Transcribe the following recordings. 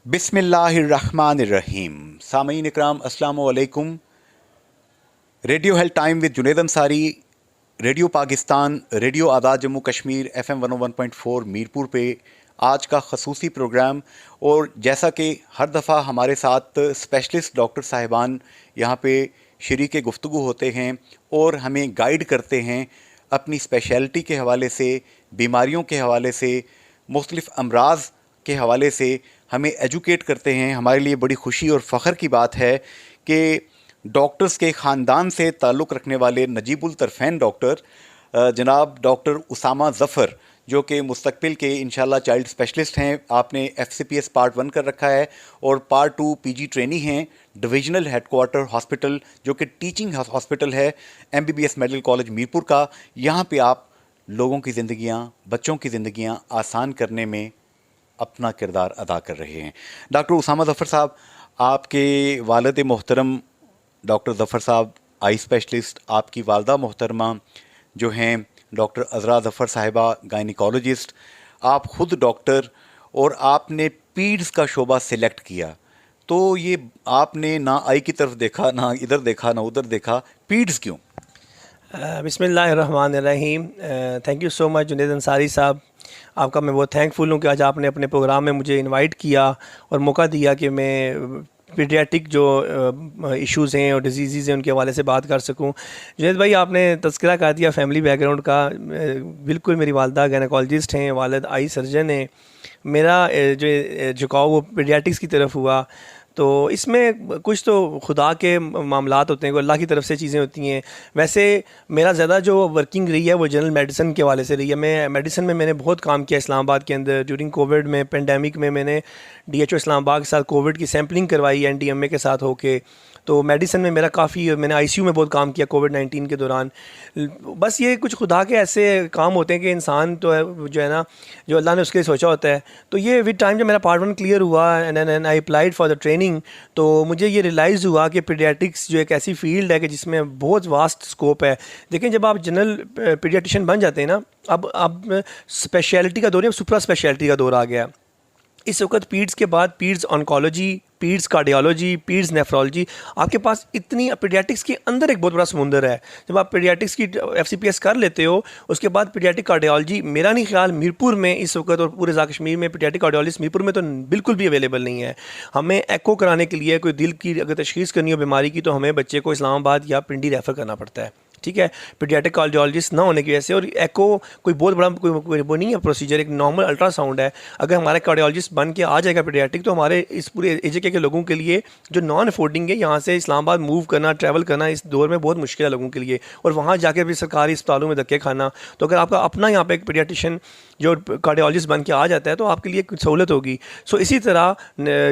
बिस्मिल्लाहिर्रहमानिर्रहीम। सामीन इकराम अस्सलामु अलैकुम। Radio health time with Junaid Ansari, radio Pakistan, radio Azad Jammu Kashmir FM 101.4 Mirpur पे आज का खसूसी प्रोग्राम। और जैसा कि हर दफ़ा हमारे साथ स्पेशलिस्ट डॉक्टर साहिबान यहाँ पे शरीक गुफ्तगू होते हैं और हमें गाइड करते हैं अपनी स्पेशलिटी के हवाले से, बीमारियों के हवाले से, मुख्तलिफ़ अमराज़ के हवाले से हमें एजुकेट करते हैं। हमारे लिए बड़ी खुशी और फ़ख्र की बात है कि डॉक्टर्स के ख़ानदान से ताल्लुक़ रखने वाले नजीबुल तरफ़ैन डॉक्टर जनाब डॉक्टर उसामा ज़फ़र, जो कि मुस्तक़बिल के इंशाल्लाह चाइल्ड स्पेशलिस्ट हैं। आपने FCPS पार्ट 1 कर रखा है और पार्ट 2 PG ट्रेनी हैं डिविजनल हेडक्वार्टर हॉस्पिटल, जो कि टीचिंग हॉस्पिटल है MBBS मेडिकल कॉलेज मीरपुर का। यहाँ पे आप लोगों की ज़िंदगियाँ, बच्चों की ज़िंदगियाँ आसान करने में अपना किरदार अदा कर रहे हैं। डॉक्टर उसामा ज़फ़र साहब, आपके वालिद मोहतरम डॉक्टर ज़फ़र साहब आई स्पेशलिस्ट, आपकी वालदा मोहतरमा जो हैं डॉक्टर अज़रा ज़फ़र साहिबा गायनिकोलॉजिस्ट, आप ख़ुद डॉक्टर, और आपने पीड्स का शोबा सिलेक्ट किया। तो ये आपने ना आई की तरफ देखा, ना इधर देखा, ना उधर देखा, पीड्स क्यों? बिस्मिल्लाहिर्रहमानिर्रहीम। Thank you so much Junaid Ansari साहब, आपका मैं बहुत थैंकफुल हूँ कि आज आपने अपने प्रोग्राम में मुझे इनवाइट किया और मौका दिया कि मैं पीडियाट्रिक जो इश्यूज़ हैं और डिजीज़ हैं उनके हवाले से बात कर सकूं। जुनेद भाई, आपने तज़किरा कर दिया फैमिली बैकग्राउंड का। बिल्कुल, मेरी वालदा गायनेकोलॉजिस्ट हैं, वालिद आई सर्जन हैं। मेरा जो झुकाव वो पीडियाट्रिक्स की तरफ हुआ। तो इसमें कुछ तो खुदा के मामलात होते हैं, कोई अल्लाह की तरफ से चीज़ें होती हैं। वैसे मेरा ज़्यादा जो वर्किंग रही है वो जनरल मेडिसिन के हवाले से रही है। मैं मेडिसिन में मैंने बहुत काम किया इस्लामाबाद के अंदर। ड्यूरिंग कोविड में, पेंडेमिक में, मैंने DHO इस्लामाबाद के साथ कोविड की सैम्पलिंग करवाई NDMA के साथ होके। तो मेडिसिन में मेरा काफ़ी, मैंने ICU में बहुत काम किया कोविड-19 के दौरान। बस ये कुछ खुदा के ऐसे काम होते हैं कि इंसान तो है जो है ना, जो अल्लाह ने उसके लिए सोचा होता है। तो ये विद टाइम जब मेरा पार्ट 1 क्लियर हुआ and I applied for the training, तो मुझे ये रियलाइज़ हुआ कि पीडियाट्रिक्स जो एक ऐसी फील्ड है कि जिसमें बहुत वास्ट स्कोप है। लेकिन जब आप जनरल पीडियाट्रिशियन बन जाते हैं ना, अब स्पेशलिटी का दौर है, अब सुपर स्पेशलिटी का दौर आ गया। इस वक्त पीड्स के बाद पीड्स ऑन्कोलॉजी, पीड्स कार्डियोलॉजी, पीड्स नेफ्रोलॉजी, आपके पास इतनी पीडियाट्रिक्स के अंदर एक बहुत बड़ा समुंदर है। जब आप पीडियाट्रिक्स की FCPS कर लेते हो, उसके बाद पीडियाट्रिक कार्डियोलॉजी, मेरा नहीं ख्याल मीरपुर में इस वक्त और पूरे कश्मीर में पीडियाट्रिक कार्डियोलॉजिस्ट मीरपुर में तो बिल्कुल भी अवेलेबल नहीं है। हमें एको कराने के लिए, कोई दिल की अगर तशखीस करनी हो बीमारी की, तो हमें बच्चे को इस्लामाबाद या पिंडी रेफ़र करना पड़ता है। ठीक है, पीडियाट्रिक कार्डियोलॉजिस्ट ना होने की वजह से। और एको कोई बहुत बड़ा कोई वो नहीं है प्रोसीजर, एक नॉर्मल अल्ट्रासाउंड है। अगर हमारा कार्डियोलॉजिस्ट बन के आ जाएगा पीडियाट्रिक, तो हमारे इस पूरे AJK के लोगों के लिए जो नॉन अफोर्डिंग है, यहाँ से इस्लामाबाद मूव करना, ट्रैवल करना इस दौर में बहुत मुश्किल है लोगों के लिए, और वहाँ जाके भी सरकारी अस्पतालों में धक्के खाना। तो अगर आपका अपना यहाँ पे एक पीडियाट्रिशियन जो कार्डियोलॉजिस्ट बन के आ जाता है, तो आपके लिए कुछ सहूलत होगी। सो इसी तरह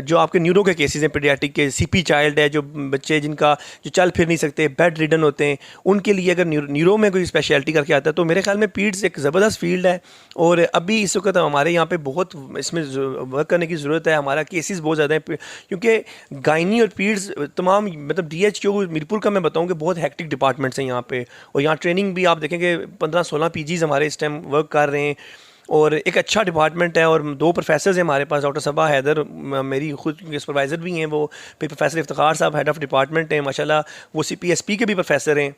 जो आपके न्यूरो के केसेस हैं, पीडियाट्रिक के CP चाइल्ड है, जो बच्चे जिनका जो चल फिर नहीं सकते, बेड रिडन होते हैं, उनके लिए अगर न्यूरो में कोई स्पेशलिटी करके आता है, तो मेरे ख्याल में पीड्स एक ज़बरदस्त फील्ड है। और अभी इस वक्त हमारे यहाँ पे बहुत इसमें वर्क करने की ज़रूरत है। हमारा केसेस बहुत ज़्यादा है, क्योंकि गायनी और पीड्स तमाम, मतलब DHO मीरपुर का मैं बताऊँ कि बहुत हेक्टिक डिपार्टमेंट्स हैं यहाँ पे। और यहाँ ट्रेनिंग भी आप देखेंगे 15-16 PGs हमारे इस टाइम वर्क कर रहे हैं, और एक अच्छा डिपार्टमेंट है। और 2 प्रोफेसर्स हैं हमारे पास, डॉक्टर सबा हैदर मेरी खुद सुपरवाइज़र भी हैं वो, फिर प्रोफेसर इफ्तिखार साहब हेड ऑफ़ डिपार्टमेंट हैं माशाल्लाह, वो CPSP के भी प्रोफेसर हैं,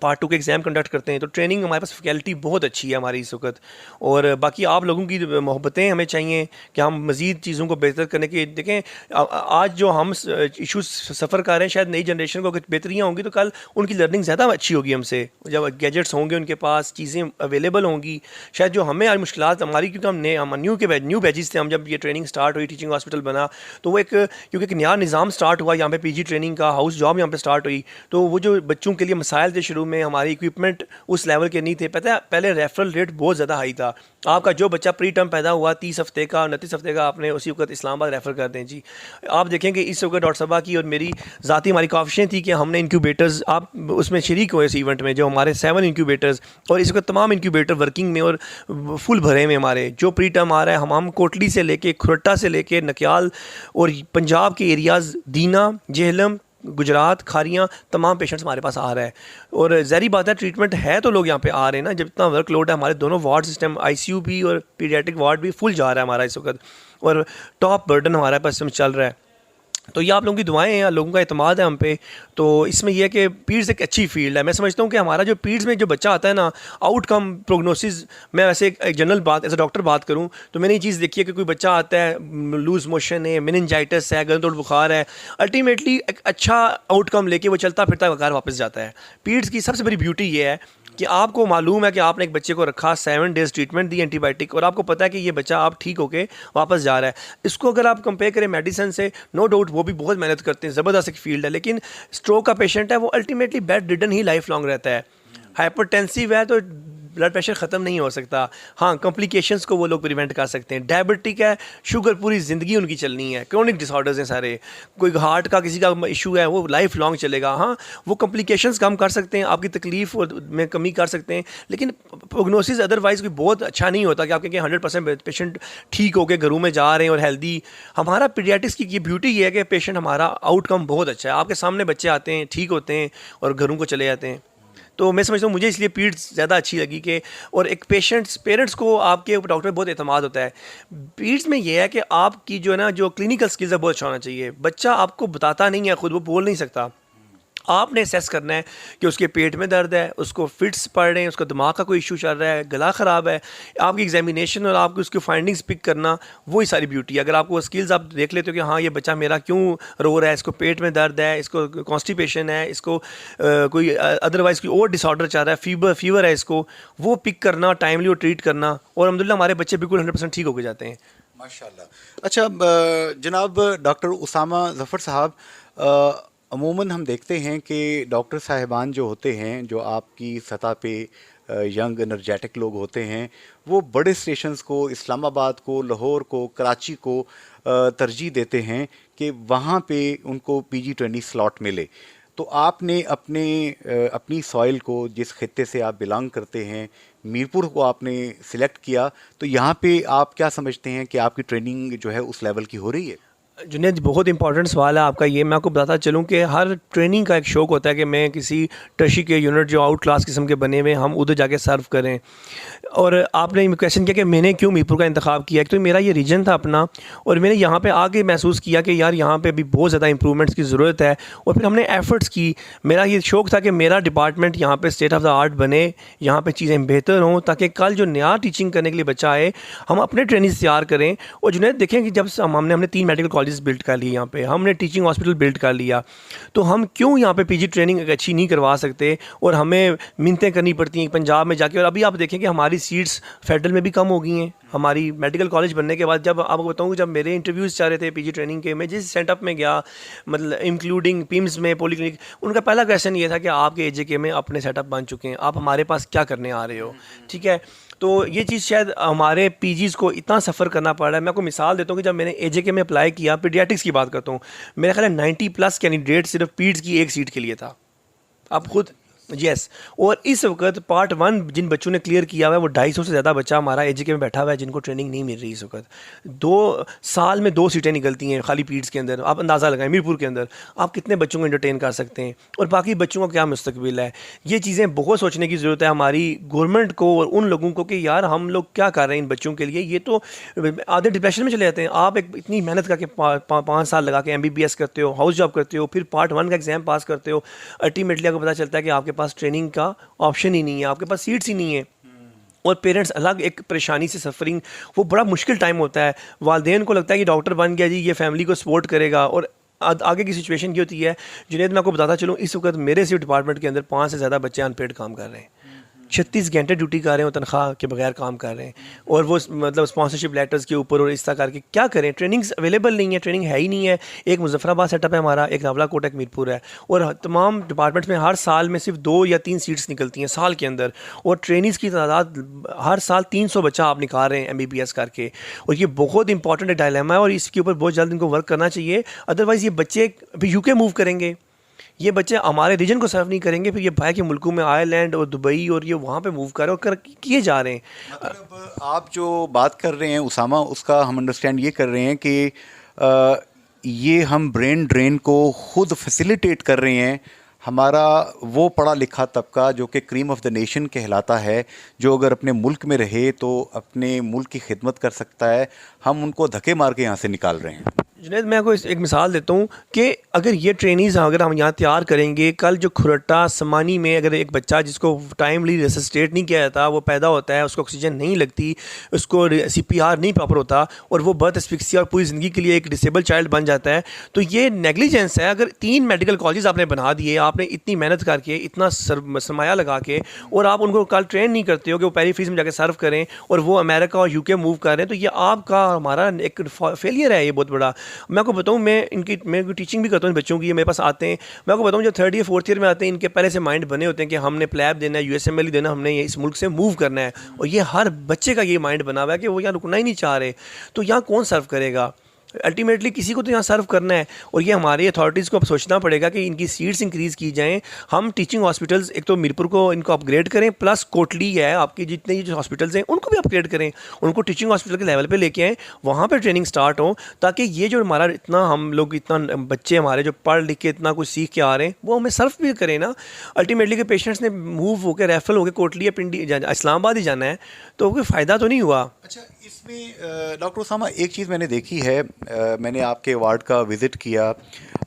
पार्ट 2 के एग्ज़ाम कंडक्ट करते हैं। तो ट्रेनिंग हमारे पास फैकल्टी बहुत अच्छी है हमारी इस वक्त। और बाकी आप लोगों की मोहब्बतें हमें चाहिए कि हम मज़ीद चीज़ों को बेहतर करने की, देखें आज जो हम इशूज़ सफ़र कर रहे हैं, शायद नई जनरेशन को अगर बेहतरियाँ होंगी तो कल उनकी लर्निंग ज़्यादा अच्छी होगी हमसे। जब गैजेट्स होंगे उनके पास, चीज़ें अवेलेबल होंगी, शायद जो हमें आज मुश्किलात हमारी, क्योंकि हम न्यू बैचेस थे, हम जब ये ट्रेनिंग स्टार्ट हुई, टीचिंग हॉस्पिटल बना, तो वो क्योंकि एक नया निज़ाम स्टार्ट हुआ यहाँ पे, PG ट्रेनिंग का, हाउस जॉब यहाँ पे स्टार्ट हुई, तो वो जो बच्चों के लिए मसाइल थे शुरू में, हमारी इक्विपमेंट उस लेवल के नहीं थे। पता है, पहले रेफरल रेट बहुत ज़्यादा हाई था। आपका जो बच्चा प्री टर्म पैदा हुआ 30 हफ्ते का, 29 हफ्ते का, आपने उसी वक्त इस्लामाबाद रेफ़र कर दें जी। आप देखेंगे इस वक्त डॉक्टर सबा की और मेरी ज़ाती हमारी काविशें थी कि हमने इंक्यूबेटर्स, आप उसमें शरीक हुए इस इवेंट में, जो हमारे 7 इंक्यूबेटर्स, और इस वक्त तमाम इंक्यूबेटर वर्किंग में और फुल भरे में हमारे। जो प्री टर्म आ रहा है, हम कोटली से लेके, खुरट्टा से लेके, नकियाल और पंजाब के एरियाज़, दीना, जेहलम, गुजरात, खारियाँ, तमाम पेशेंट्स हमारे पास आ रहा है। और ज़ाहिर बात है, ट्रीटमेंट है तो लोग यहाँ पे आ रहे हैं ना। जब इतना वर्कलोड है, हमारे दोनों वार्ड सिस्टम, ICU भी और पीडियाट्रिक वार्ड भी फुल जा रहा है हमारा इस वक्त। और टॉप बर्डन हमारे पास इसमें चल रहा है। तो ये आप लोगों की दुआएं हैं, लोगों का एतमाद है हम पे। तो इसमें यह है कि पीड्स एक अच्छी फील्ड है। मैं समझता हूँ कि हमारा जो पीड्स में जो बच्चा आता है ना, आउटकम प्रोग्नोसिस, मैं वैसे एक जनरल बात एज ए डॉक्टर बात करूँ तो मैंने ये चीज़ देखी है कि कोई बच्चा आता है, लूज मोशन है, मेनिंजाइटिस है, गलन तोड़ बुखार है, अल्टीमेटली एक अच्छा आउटकम लेके वो चलता फिरता घर वापस जाता है। पीड्स की सबसे बड़ी ब्यूटी ये है कि आपको मालूम है कि आपने एक बच्चे को रखा, 7 डेज़ ट्रीटमेंट दी एंटीबायोटिक, और आपको पता है कि ये बच्चा आप ठीक होके वापस जा रहा है। इसको अगर आप कंपेयर करें मेडिसिन से, नो डाउट वो भी बहुत मेहनत करते हैं, ज़बरदस्त एक फील्ड है, लेकिन स्ट्रोक का पेशेंट है वो अल्टीमेटली बेड रिडन ही लाइफ लॉन्ग रहता है। हाइपरटेंसिव है तो ब्लड प्रेशर ख़त्म नहीं हो सकता, हाँ कॉम्प्लिकेशंस को वो लोग प्रिवेंट कर सकते हैं। डायबिटिक है, शुगर पूरी ज़िंदगी उनकी चलनी है। क्रोनिक डिसऑर्डर्स हैं सारे, कोई हार्ट का किसी का इशू है वो लाइफ लॉन्ग चलेगा। हाँ वो कॉम्प्लिकेशंस कम कर सकते हैं, आपकी तकलीफ में कमी कर सकते हैं, लेकिन प्रोग्नोसिस अदरवाइज़ कोई बहुत अच्छा नहीं होता कि आप कहें 100% पेशेंट ठीक होकर घरों में जा रहे हैं और हेल्दी। हमारा पीडियाट्रिक्स की ये ब्यूटी ये है कि पेशेंट हमारा आउटकम बहुत अच्छा है, आपके सामने बच्चे आते हैं, ठीक होते हैं और घरों को चले जाते हैं। तो मैं समझता हूँ मुझे इसलिए पीड्स ज़्यादा अच्छी लगी कि, और एक पेरेंट्स को आपके डॉक्टर पर बहुत एतमाद होता है। पीड्स में ये है कि आपकी जो है ना, जो क्लिनिकल स्किल्स है बहुत अच्छा होना चाहिए। बच्चा आपको बताता नहीं है, खुद वो बोल नहीं सकता, आपने असेस करना है कि उसके पेट में दर्द है, उसको फिट्स पड़ रहे हैं, उसका दिमाग का कोई इशू चल रहा है, गला ख़राब है। आपकी एग्जामिनेशन और आपकी उसकी फाइंडिंग्स पिक करना, वही सारी ब्यूटी है। अगर आपको स्किल्स आप देख लेते हो कि हाँ ये बच्चा मेरा क्यों रो रहा है, इसको पेट में दर्द है, इसको कॉन्स्टिपेशन है, इसको कोई अदरवाइज़ कोई और डिसऑर्डर चल रहा है, फीवर है, इसको वो पिक करना, टाइमली वो ट्रीट करना, और अल्हम्दुलिल्लाह हमारे बच्चे बिल्कुल 100% ठीक होकर जाते हैं। माशाल्लाह। अच्छा जनाब डॉक्टर उसामा ज़फ़र साहब, अमूमन हम देखते हैं कि डॉक्टर साहिबान जो होते हैं, जो आपकी सतह पे यंग एनर्जेटिक लोग होते हैं, वो बड़े स्टेशंस को, इस्लामाबाद को, लाहौर को, कराची को तरजीह देते हैं कि वहाँ पे उनको पीजी ट्रेनिंग स्लॉट मिले। तो आपने अपनी सॉइल को, जिस खित्ते से आप बिलोंग करते हैं, मीरपुर को आपने सिलेक्ट किया, तो यहाँ पे आप क्या समझते हैं कि आपकी ट्रेनिंग जो है उस लेवल की हो रही है? जुनैद, बहुत इंपॉर्टेंट सवाल है आपका ये। मैं आपको बताता चलूँ कि हर ट्रेनिंग का एक शौक़ होता है कि मैं किसी टर्शी के यूनिट जो आउट क्लास किस्म के बने हुए, हम उधर जाके सर्व करें। और आपने क्वेश्चन किया कि मैंने क्यों मीरपुर का इंतखाब किया, तो मेरा ये रीजन था अपना, और मैंने यहाँ पे आके महसूस किया कि यार यहाँ पे अभी बहुत ज़्यादा इंप्रूवमेंट्स की ज़रूरत है। और फिर हमने एफ़र्ट्स की। मेरा ये शौक़ था कि मेरा डिपार्टमेंट यहाँ पे स्टेट ऑफ द आर्ट बने, यहाँ पे चीज़ें बेहतर हों, ताकि कल जो नया टीचिंग करने के लिए बच्चा आए, हम अपने ट्रेनिंग तैयार करें। और जुनैद देखें कि जब हमने 3 मेडिकल कॉलेज बिल्ड कर लिए, यहाँ पे हमने टीचिंग हॉस्पिटल बिल्ड कर लिया, तो हम क्यों यहाँ पे पीजी ट्रेनिंग अच्छी नहीं करवा सकते? और हमें मिन्नतें करनी पड़ती हैं पंजाब में जाके। और अभी आप देखें कि हमारी सीट्स फेडरल में भी कम हो गई हैं हमारी मेडिकल कॉलेज बनने के बाद। जब आपको बताऊँ, जब मेरे इंटरव्यूज़ चल रहे थे पीजी ट्रेनिंग के, मैं जिस सेटअप में गया, मतलब इंक्लूडिंग पिम्स में, पॉलीक्लिनिक, उनका पहला क्वेश्चन ये था कि आपके एजेके में अपने सेटअप बन चुके हैं, आप हमारे पास क्या करने आ रहे हो? ठीक है, तो ये चीज़ शायद हमारे पीजीज़ को इतना सफ़र करना पड़ रहा है। मैं आपको मिसाल देता हूँ कि जब मैंने एजेके में अप्लाई किया, पीडियाट्रिक्स की बात करता हूँ, मेरे ख्याल है 90+ कैंडिडेट सिर्फ पीड्स की एक सीट के लिए था। आप खुद यस। और इस वक्त पार्ट 1 जिन बच्चों ने क्लियर किया हुआ है, वो 250 से ज़्यादा बच्चा हमारा एजेके में बैठा हुआ है जिनको ट्रेनिंग नहीं मिल रही इस वक्त। 2 साल में 2 सीटें निकलती हैं खाली पीड्स के अंदर। आप अंदाज़ा लगाएं मीरपुर के अंदर आप कितने बच्चों को एंटरटेन कर सकते हैं, और बाकी बच्चों का क्या मुस्तकबिल है। ये चीज़ें बहुत सोचने की ज़रूरत है हमारी गवर्नमेंट को और उन लोगों को कि यार हम लोग क्या कर रहे हैं इन बच्चों के लिए। ये तो आधे डिप्रेशन में चले जाते हैं। आप एक इतनी मेहनत करके 5 साल लगा के MBBS करते हो, हाउस जॉब करते हो, फिर पार्ट 1 का एग्ज़ाम पास करते हो, अल्टीमेटली आपको पता चलता है कि आपके पास ट्रेनिंग का ऑप्शन ही नहीं है, आपके पास सीट्स ही नहीं है। और पेरेंट्स अलग एक परेशानी से सफरिंग, वो बड़ा मुश्किल टाइम होता है। वालिदैन को लगता है कि डॉक्टर बन गया जी, ये फैमिली को सपोर्ट करेगा, और आगे की सिचुएशन ये होती है। जुनैद, मैं आपको बताता चलूँ, इस वक्त मेरे सिर्फ डिपार्टमेंट के अंदर 5 से ज़्यादा बच्चे अनपेड काम कर रहे हैं। 36 घंटे ड्यूटी कर रहे हैं, वो तनख्वाह के बगैर काम कर रहे हैं, और वो मतलब स्पॉन्सरशिप लेटर्स के ऊपर और इस तरह करके क्या करें। ट्रेनिंग्स अवेलेबल नहीं है, ट्रेनिंग है ही नहीं है। एक मुजफ्फराबाद सेटअप है हमारा, एक नावलाकोट, एक मीरपुर है, और तमाम डिपार्टमेंट्स में हर साल में सिर्फ 2 या 3 सीट्स निकलती हैं साल के अंदर, और ट्रेनिंग्स की तादाद हर साल 300 बच्चा आप निकाल रहे हैं MBBS करके। और ये बहुत इंपॉर्टेंट डायलेमा है, और इसके ऊपर बहुत जल्द इनको वर्क करना चाहिए। अदरवाइज़ ये बच्चे अभी UK मूव करेंगे, ये बच्चे हमारे रीजन को सर्व नहीं करेंगे, फिर ये बाहर के मुल्कों में आयरलैंड और दुबई और ये वहाँ पे मूव कर रहे और किए जा रहे हैं। मतलब आप जो बात कर रहे हैं उसामा, उसका हम अंडरस्टैंड ये कर रहे हैं कि ये हम ब्रेन ड्रेन को खुद फैसिलिटेट कर रहे हैं हमारा वो पढ़ा लिखा तबका जो कि क्रीम ऑफ द नेशन कहलाता है, जो अगर अपने मुल्क में रहे तो अपने मुल्क की खिदमत कर सकता है, हम उनको धक्के मार के यहाँ से निकाल रहे हैं। जुनैद, मैं आपको एक मिसाल देता हूँ कि अगर ये ट्रेनीज़ अगर हम यहाँ तैयार करेंगे, कल जो खुरट्टा समानी में अगर एक बच्चा जिसको टाइमली रेसिस्टेट नहीं किया जाता, वो पैदा होता है, उसको ऑक्सीजन नहीं लगती, उसको CPR नहीं प्रॉपर होता और वो बर्थ एस्फिक्सिया और पूरी ज़िंदगी के लिए एक डिसेबल चाइल्ड बन जाता है, तो ये नेग्लिजेंस है। अगर 3 मेडिकल कॉलेज आपने बना दिए, आपने इतनी मेहनत करके, इतना सरमाया लगा के, और आप उनको कल ट्रेन नहीं करते हो कि वो पहली फीस में जाकर सर्व करें और वो अमेरिका और UK मूव कर रहे हैं, तो ये आपका हमारा एक फेलियर है, ये बहुत बड़ा। मैं आपको बताऊं, मैं टीचिंग भी करता हूँ बच्चों की, ये मेरे पास आते हैं। मैं आपको बताऊं, जो 3rd या 4th ईयर में आते हैं, इनके पहले से माइंड बने होते हैं कि हमने प्लैब देना है, USMLE देना, हमने ये इस मुल्क से मूव करना है, और ये हर बच्चे का ये माइंड बना हुआ है कि वो यहाँ रुकना ही नहीं चाह रहे। तो यहाँ कौन सर्व करेगा? अल्टीमेटली किसी को तो यहाँ सर्व करना है, और ये हमारी अथॉरिटीज़ को अब सोचना पड़ेगा कि इनकी सीट्स इंक्रीज़ की जाएँ। हम टीचिंग हॉस्पिटल्स एक तो मीरपुर को इनको अपग्रेड करें, प्लस कोटली है, आपकी जितने जो हॉस्पिटल्स हैं उनको भी अपग्रेड करें, उनको टीचिंग हॉस्पिटल के लेवल पे लेके आएँ, वहाँ पे ट्रेनिंग स्टार्ट हो, ताकि ये जो हमारा इतना हम लोग इतना बच्चे हमारे जो पढ़ लिख के इतना कुछ सीख के आ रहे हैं, वो हमें सर्व भी करें ना। अल्टीमेटली के पेशेंट्स ने मूव होकर रेफर होकर कोटली या पिंडी इस्लामाबाद ही जाना है, तो कोई फ़ायदा तो नहीं हुआ। अच्छा, इसमें डॉक्टर उसामा एक चीज़ मैंने देखी है, मैंने आपके वार्ड का विज़िट किया,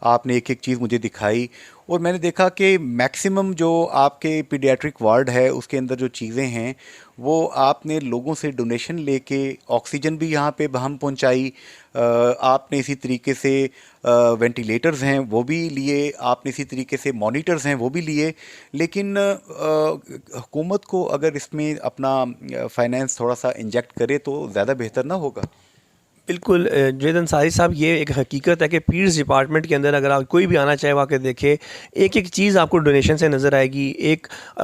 आपने एक एक चीज़ मुझे दिखाई, और मैंने देखा कि मैक्सिमम जो आपके पीडियाट्रिक वार्ड है उसके अंदर जो चीज़ें हैं वो आपने लोगों से डोनेशन लेके, ऑक्सीजन भी यहाँ पे हम पहुँचाई, आपने इसी तरीके से वेंटिलेटर्स हैं वो भी लिए, आपने इसी तरीके से मॉनिटर्स हैं वो भी लिए, लेकिन हुकूमत को अगर इसमें अपना फाइनेंस थोड़ा सा इंजेक्ट करे तो ज़्यादा बेहतर ना होगा? बिल्कुल जुनैद अंसारी साहब, ये एक हकीकत है कि पीड्स डिपार्टमेंट के अंदर अगर आप कोई भी आना चाहे वहाँ के देखे, एक एक चीज़ आपको डोनेशन से नज़र आएगी।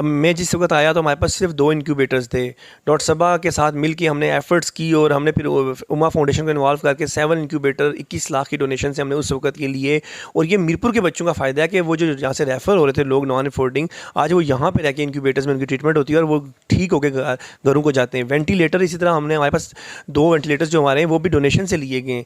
मैं जिस वक्त आया तो हमारे पास सिर्फ 2 इंक्यूबेटर्स थे। डॉक्टर सबा के साथ मिल के हमने एफ़र्ट्स की और हमने फिर उमा फाउंडेशन को इन्वॉल्व करके 7 इंक्यूबेटर 21 लाख की डोनेशन से हमने उस वक्त के लिए। और ये मीरपुर के बच्चों का फ़ायदा है कि वो जो यहाँ से रेफ़र हो रहे थे लोग नॉन अफोर्डिंग, आज वो यहाँ पर रह के इंक्यूबेटर्स में उनकी ट्रीटमेंट होती है और वो ठीक होकर घरों को जाते हैं। वेंटिलेटर इसी तरह हमने, हमारे पास 2 वेंटिलेटर्स जो हमारे हैं वो भी डोनेशन से लिए गए।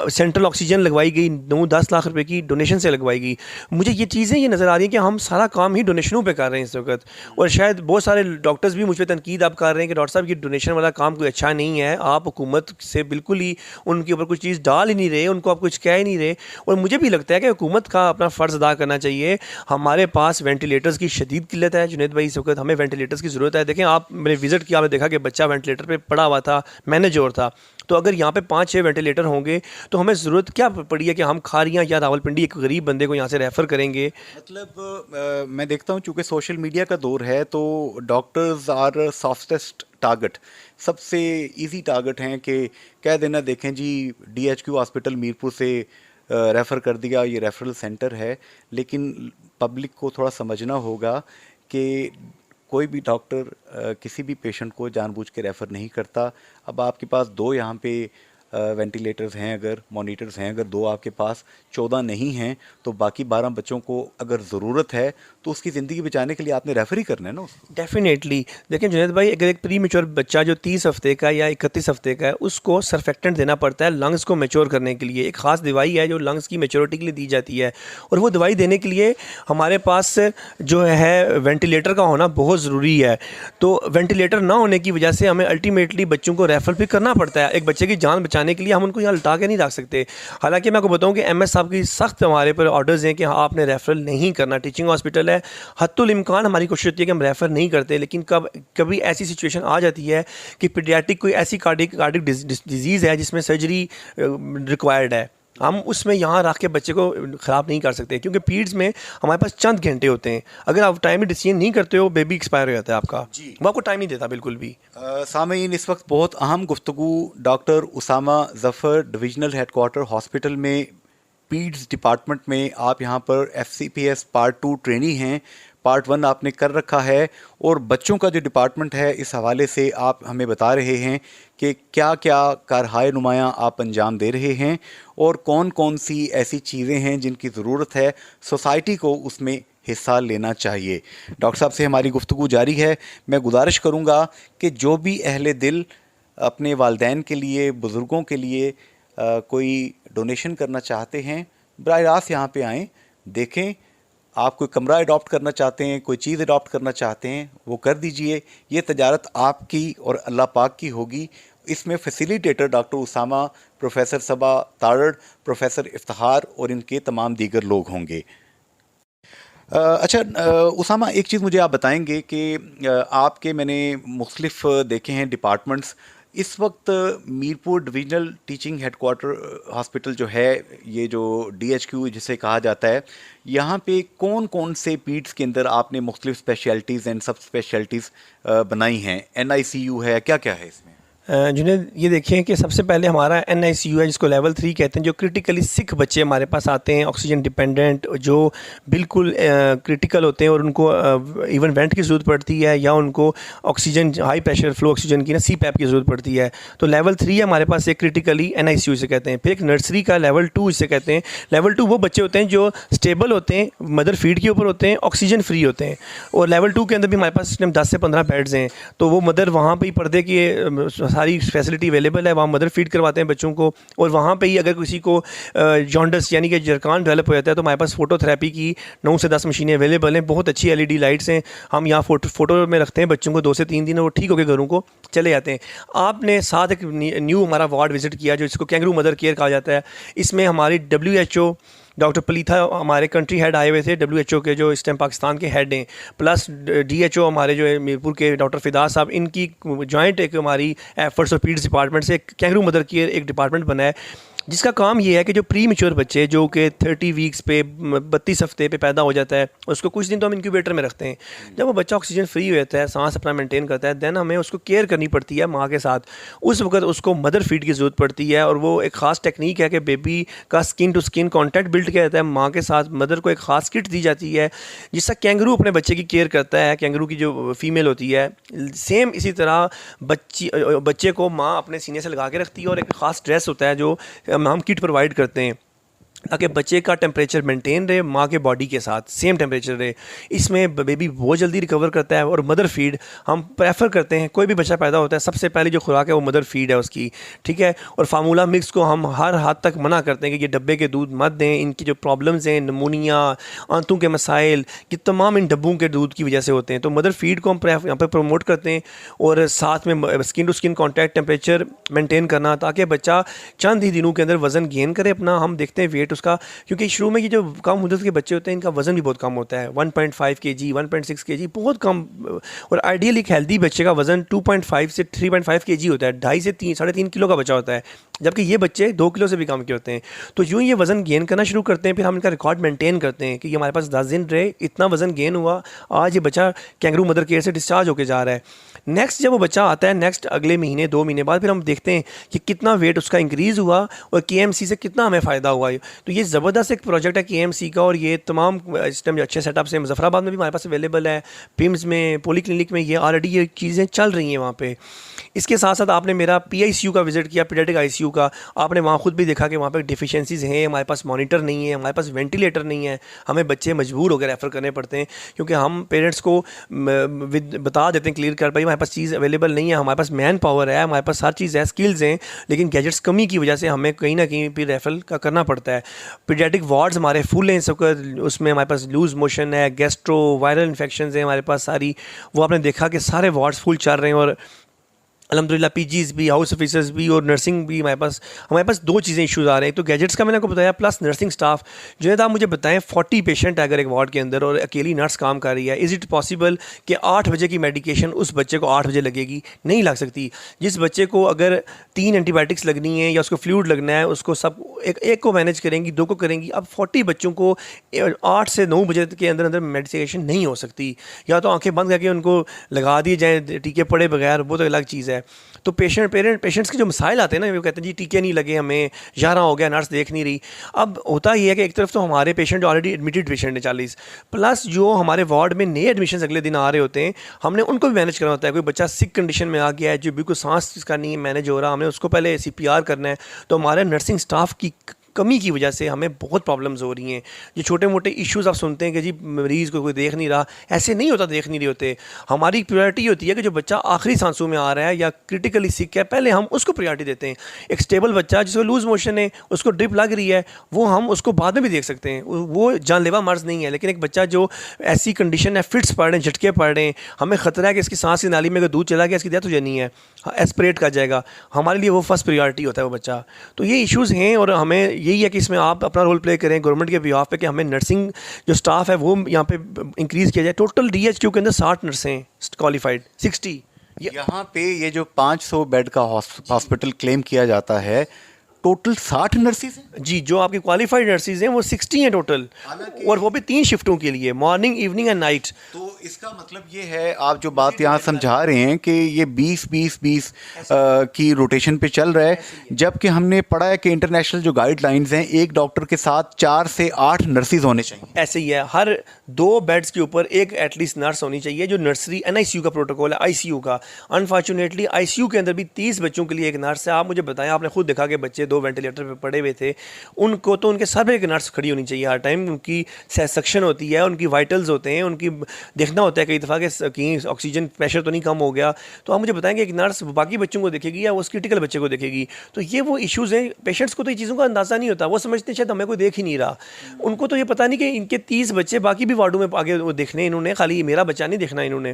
सेंट्रल ऑक्सीजन लगवाई गई, 9-10 लाख रुपए की डोनेशन से लगवाई गई। मुझे ये चीज़ें ये नज़र आ रही हैं कि हम सारा काम ही डोनेशनों पे कर रहे हैं इस वक्त, और शायद बहुत सारे डॉक्टर्स भी मुझ पर तनकीद आप कर रहे हैं कि डॉक्टर साहब ये डोनेशन वाला काम कोई अच्छा नहीं है, आप हुकूमत से बिल्कुल ही उनके ऊपर कुछ चीज़ डाल ही नहीं रहे, उनको आप कुछ कह ही नहीं रहे। और मुझे भी लगता है कि हुकूमत का अपना फ़र्ज़ अदा करना चाहिए। हमारे पास वेंटिलेटर्स की शदीद किल्लत है जुनैद भाई, इस वक्त हमें वेंटिलेटर्स की ज़रूरत है। देखें, आप मैंने विज़िट किया, आपने देखा कि बच्चा वेंटिलेटर पर पड़ा हुआ था, मैनेजर था। तो अगर यहाँ पे 5-6 वेंटिलेटर होंगे तो हमें ज़रूरत क्या पड़ी है कि हम खारियाँ या रावलपिंडी एक गरीब बंदे को यहाँ से रेफ़र करेंगे। मतलब मैं देखता हूँ चूँकि सोशल मीडिया का दौर है तो डॉक्टर्स आर सॉफ्टेस्ट टारगेट, सबसे इजी टारगेट हैं कि कह देना देखें जी DHQ हॉस्पिटल मीरपुर से रेफ़र कर दिया, ये रेफरल सेंटर है। लेकिन पब्लिक को थोड़ा समझना होगा कि कोई भी डॉक्टर किसी भी पेशेंट को जानबूझ के रेफ़र नहीं करता। अब आपके पास 2 यहाँ पे वेंटिलेटर्स हैं, अगर मॉनिटर्स हैं, अगर 2 आपके पास, 14 नहीं हैं, तो बाकी 12 बच्चों को अगर ज़रूरत है तो उसकी ज़िंदगी बचाने के लिए आपने रेफ़र ही करना है ना उसको। डेफिनेटली। देखिए जुनैद भाई, अगर एक प्री मेच्योर बच्चा जो 30 हफ्ते का या 31 हफ्ते का है, उसको सर्फेक्टेंट देना पड़ता है लंग्स को मैच्योर करने के लिए। एक ख़ास दवाई है जो लंग्स की मैच्योरिटी के लिए दी जाती है, और वो दवाई देने के लिए हमारे पास जो है वेंटिलेटर का होना बहुत ज़रूरी है। तो वेंटिलेटर ना होने की वजह से हमें अल्टीमेटली बच्चों को रेफ़र भी करना पड़ता है। एक बच्चे की जान बचाने के लिए हम उनको यहाँ लटा के नहीं रख सकते। हालांकि मैं आपको बताऊँ कि MS साहब की सख्त हमारे पर ऑर्डर्स हैं कि आपने रेफरल नहीं करना। टीचिंग हॉस्पिटल है, हत्तुल इम्कान हमारी कोशिश होती है कि हम रेफ़र नहीं करते, लेकिन कभी ऐसी सिचुएशन आ जाती है कि पीडियाट्रिक कोई ऐसी कार्डिक डिजीज़ है जिसमें सर्जरी रिक्वायर्ड है, हम उसमें यहाँ रख के बच्चे को ख़राब नहीं कर सकते, क्योंकि पीड्स में हमारे पास चंद घंटे होते हैं। अगर आप टाइम में डिसीजन नहीं करते हो, बेबी एक्सपायर हो जाता है आपका, वो आपको टाइम नहीं देता बिल्कुल भी। सामीन, इस वक्त बहुत अहम गुफ्तगू doctor Usama Zafar divisional headquarter hospital में पीड्स डिपार्टमेंट में, आप यहाँ पर FCPS पार्ट 2 ट्रेनी हैं, पार्ट 1 आपने कर रखा है, और बच्चों का जो डिपार्टमेंट है इस हवाले से आप हमें बता रहे हैं कि क्या क्या कारहाय नुमायाँ आप अंजाम दे रहे हैं और कौन कौन सी ऐसी चीज़ें हैं जिनकी ज़रूरत है, सोसाइटी को उसमें हिस्सा लेना चाहिए। डॉक्टर साहब से हमारी गुफ्तगू जारी है। मैं गुजारिश करूँगा कि जो भी अहले दिल अपने वालिदैन के लिए, बुज़ुर्गों के लिए कोई डोनेशन करना चाहते हैं, बराह रास्त यहाँ पे आएँ, देखें। आप कोई कमरा अडॉप्ट करना चाहते हैं, कोई चीज़ अडॉप्ट करना चाहते हैं, वो कर दीजिए। ये तजारत आपकी और अल्लाह पाक की होगी। इसमें फैसिलिटेटर डॉक्टर उसामा, प्रोफेसर सबा तारड़, प्रोफेसर इफ्तिखार और इनके तमाम दीगर लोग होंगे। अच्छा उसामा, एक चीज़ मुझे आप बताएंगे कि आपके मैंने मुख्तलिफ देखे हैं डिपार्टमेंट्स। इस वक्त Mirpur divisional teaching headquarter hospital जो है, ये जो DHQ जिसे कहा जाता है, यहाँ पे कौन कौन से पीड्स के अंदर आपने मुख्तलिफ स्पेशलिटीज़ एंड सब स्पेशलिटीज़ बनाई हैं? NICU है, क्या क्या है इसमें? जुनैद, ये देखें कि सबसे पहले हमारा NICU है, जिसको लेवल 3 कहते हैं। जो क्रिटिकली सिक बच्चे हमारे पास आते हैं, ऑक्सीजन डिपेंडेंट, जो बिल्कुल क्रिटिकल होते हैं और उनको इवन वेंट की ज़रूरत पड़ती है, या उनको oxygen, high pressure flow oxygen की ना CPAP की ज़रूरत पड़ती है। तो लेवल 3 है हमारे पास एक क्रिटिकली NICU से कहते हैं। फिर एक नर्सरी का लेवल 2 इसे कहते हैं। लेवल 2 वो बच्चे होते हैं जो स्टेबल होते हैं, मदर फीड के ऊपर होते हैं, ऑक्सीजन फ्री होते हैं। और लेवल 2 के अंदर भी हमारे पास इस टाइम 10 से 15 बेड्स हैं। तो वो मदर वहाँ पर ही पर्दे की सारी फैसिलिटी अवेलेबल है, वहाँ मदर फीड करवाते हैं बच्चों को। और वहाँ पे ही अगर किसी को जॉन्डस यानी कि जरकान डेवलप हो जाता है, तो हमारे पास फोटोथेरेपी की 9 से 10 मशीनें अवेलेबल हैं। बहुत अच्छी LED लाइट्स हैं। हम यहाँ फोटो में रखते हैं बच्चों को 2 से 3 दिन, वो ठीक होकर घरों को चले जाते हैं। आपने साथ एक न्यू हमारा वार्ड विजिट किया, जो इसको कैंगरू मदर केयर कहा जाता है। इसमें हमारी WHO डॉक्टर पलीथा हमारे कंट्री हेड आए हुए थे, WHO के, जो इस टाइम पाकिस्तान के हेड हैं। प्लस DHO हमारे जो है मीरपुर के डॉक्टर फिदा साहब, इनकी जॉइंट एक हमारी एफर्ट्स और पीड्स डिपार्टमेंट से एक कैंगरू मदर केयर एक डिपार्टमेंट बना है, जिसका काम ये है कि जो प्री मेच्योर बच्चे जो कि 30 वीक्स पे 32 हफ्ते पे पैदा हो जाता है, उसको कुछ दिन तो हम इंक्यूबेटर में रखते हैं। जब वो बच्चा ऑक्सीजन फ्री हो जाता है, सांस अपना मेंटेन करता है, देन हमें उसको केयर करनी पड़ती है माँ के साथ। उस वक्त उसको मदर फीड की ज़रूरत पड़ती है, और वो एक ख़ास टेक्निक है कि बेबी का skin to skin contact build किया जाता है माँ के साथ। मदर को एक ख़ास किट दी जाती है, जिससे कैंगरू अपने बच्चे की केयर करता है। कैंगरू की जो फीमेल होती है, सेम इसी तरह बच्चे को माँ अपने सीने से लगा के रखती है, और एक ख़ास ड्रेस होता है जो हम किट प्रोवाइड करते हैं, ताकि बच्चे का टेम्परेचर मेंटेन रहे, माँ के बॉडी के साथ सेम टेम्परेचर रहे। इसमें बेबी बहुत जल्दी रिकवर करता है। और मदर फीड हम प्रेफर करते हैं, कोई भी बच्चा पैदा होता है सबसे पहले जो खुराक है वो मदर फीड है उसकी, ठीक है। और फार्मूला मिक्स को हम हर हद तक मना करते हैं कि ये डब्बे के दूध मत दें। इनकी जो प्रॉब्लम्स हैं, नमूनिया, आंतों के मसाइल, ये तमाम इन डब्बों के दूध की वजह से होते हैं। तो मदर फीड को हम यहाँ पर प्रमोट करते हैं, और साथ में skin to skin contact, temperature maintain करना, ताकि बच्चा चंद ही दिनों के अंदर वज़न गेन करे अपना। हम देखते हैं वेट उसका, क्योंकि शुरू में ये जो कम उम्र के बच्चे होते हैं, इनका वज़न भी बहुत कम होता है, 1.5 kg 1.6 kg, बहुत कम। और आइडियल एक हेल्दी बच्चे का वज़न 2.5 से 3.5 kg होता है, 2.5 से 3.5 किलो का बच्चा होता है, जबकि ये बच्चे 2 किलो से भी कम के होते हैं। तो यूँ ये वज़न गेन करना शुरू करते हैं, फिर हम इनका रिकॉर्ड मेंटेन करते हैं कि ये हमारे पास 10 दिन रहे, इतना वज़न गेन हुआ, आज ये बच्चा कैंगरू मदर केयर से डिस्चार्ज होकर जा रहा है। नेक्स्ट जब वो बच्चा आता है, नेक्स्ट अगले महीने 2 महीने बाद, फिर हम देखते हैं कि कितना वेट उसका इंक्रीज़ हुआ और KMC से कितना हमें फ़ायदा हुआ। तो ये ज़बरदस्त एक प्रोजेक्ट है KMC का, और ये तमाम इस टाइम अच्छे सेटअप से मुजफ्फराबाद में भी हमारे पास अवेलेबल है, पिम्स में, पॉली क्लिनिक में, ये ऑलरेडी ये चीज़ें चल रही हैं वहाँ पे। इसके साथ साथ आपने मेरा PICU का विज़िट किया, पीडियाट्रिक ICU का, आपने वहाँ खुद भी देखा कि वहाँ पे डिफिशिएंसीज़ हैं। हमारे पास मॉनिटर नहीं है, हमारे पास वेंटिलेटर नहीं है, हमें बच्चे मजबूर होकर रेफ़र करने पड़ते हैं, क्योंकि हम पेरेंट्स को बता देते हैं क्लियर कर, भाई हमारे पास चीज़ अवेलेबल नहीं है, हमारे पास मैन पावर है, हमारे पास हर चीज़ है, स्किल्स हैं, लेकिन गैजेट्स कमी की वजह से हमें कहीं ना कहीं फिर रेफर का करना पड़ता है। पीडियाट्रिक वार्ड्स हमारे फुल हैं सबका, उसमें हमारे पास लूज़ मोशन है, गैस्ट्रो वायरल इन्फेक्शंस हैं हमारे पास सारी, वो आपने देखा कि सारे वार्ड्स फुल चल रहे हैं। और अल्हम्दुलिल्लाह PGs भी, हाउस ऑफिसर्स भी और नर्सिंग भी हमारे पास 2 चीज़ें इश्यूज़ आ रहे हैं। तो गैजेट्स का मैंने आपको बताया, प्लस नर्सिंग स्टाफ। जुनैद, आप मुझे बताएं, 40 पेशेंट है अगर एक वार्ड के अंदर और अकेली नर्स काम कर रही है, इज़ इट पॉसिबल कि 8 बजे की मेडिकेशन उस बच्चे को 8 बजे लगेगी? नहीं लग सकती। जिस बच्चे को अगर 3 एंटीबायोटिक्स लगनी है या उसको फ्लूइड लगना है, उसको सब एक को मैनेज करेंगी, 2 को करेंगी। अब 40 बच्चों को 8 से 9 बजे के अंदर अंदर मेडिकेशन नहीं हो सकती, या तो आंखें बंद करके उनको लगा दिए जाएँ टीके पड़े बगैर, वो तो अलग चीज़ है। तो पेशेंट्स के जो मसाइल आते हैं ना, वो कहते हैं जी टीके नहीं लगे, हमें 11 हो गया, नर्स देख नहीं रही। अब होता ये है कि एक तरफ तो हमारे पेशेंट जो ऑलरेडी एडमिटेड पेशेंट हैं 40, प्लस जो हमारे वार्ड में नए एडमिशन अगले दिन आ रहे होते हैं, हमने उनको भी मैनेज करना होता है। कोई बच्चा सिक कंडीशन में आ गया है, जो बिल्कुल सांस इसका नहीं मैनेज हो रहा, हमें उसको पहले CPR करना है। तो हमारे नर्सिंग स्टाफ की कमी की वजह से हमें बहुत प्रॉब्लम्स हो रही हैं। जो छोटे मोटे इश्यूज़ आप सुनते हैं कि जी मरीज़ को कोई देख नहीं रहा, ऐसे नहीं होता, देख नहीं रहे होते। हमारी प्रायोरिटी होती है कि जो बच्चा आखिरी सांसों में आ रहा है या क्रिटिकली सिक है, पहले हम उसको प्रायोरिटी देते हैं। एक स्टेबल बच्चा जिसको लूज मोशन है, उसको ड्रिप लग रही है, वो हम उसको बाद में भी देख सकते हैं, वो जानलेवा मर्ज नहीं है। लेकिन एक बच्चा जो ऐसी कंडीशन है, फिट्स पड़ रहे हैं, झटके पड़ रहे हैं, हमें खतरा है कि इसकी सांस की नाली में अगर दूध चला गया इसकी डेथ हो जानी है, एस्पिरेट कर जाएगा, हमारे लिए वो फर्स्ट प्रायोरिटी होता है वो बच्चा। तो ये इश्यूज़ हैं और हमें यही है कि इसमें आप अपना रोल प्ले करें गवर्नमेंट के बिहाफ पे कि हमें नर्सिंग जो स्टाफ है वो यहाँ पे इंक्रीज़ किया जाए। टोटल DHQ के अंदर 60 नर्सें हैं क्वालिफाइड, 60। यहाँ पे ये जो 500 बेड का हॉस्पिटल क्लेम किया जाता है, टोटल 60 नर्सिस हैं जी, जो आपकी क्वालिफाइड नर्सिस हैं वो 60 हैं टोटल, और वो भी 3 शिफ्टों के लिए, मॉर्निंग, इवनिंग एंड नाइट। तो इसका मतलब ये है, आप जो बात यहाँ समझा रहे हैं कि ये 20-20-20 की रोटेशन पे चल रहा है, जबकि हमने पढ़ा है कि इंटरनेशनल जो गाइडलाइंस हैं, एक डॉक्टर के साथ 4 से 8 नर्सिस होने चाहिए। ऐसे ही है, हर 2 बेड्स के ऊपर एक एटलीस्ट नर्स होनी चाहिए, जो नर्सरी NICU का प्रोटोकॉल है, ICU का। अनफॉर्चुनेटली ICU के अंदर भी 30 बच्चों के लिए एक नर्स है। आप मुझे बताएं, आपने खुद देखा कि बच्चे 2 वेंटिलेटर पे पड़े हुए थे, उनको तो उनके सर पे एक नर्स खड़ी होनी चाहिए हर टाइम। उनकी सक्शन होती है, उनकी वाइटल्स होते हैं, उनकी देखना होता है कई दफ़ा कि कहीं ऑक्सीजन प्रेशर तो नहीं कम हो गया। तो आप मुझे बताएंगे एक नर्स बाकी बच्चों को देखेगी या उस क्रिटिकल बच्चे को देखेगी? तो ये वो इश्यूज़ हैं। पेशेंट्स को तो ये चीज़ों का अंदाज़ा नहीं होता, वो समझते हैं शायद हमें कोई देख ही नहीं रहा। उनको तो ये पता नहीं कि इनके 30 बच्चे बाकी भी वार्डों में आगे वो देखने इन्होंने, खाली मेरा बच्चा नहीं देखना इन्होंने।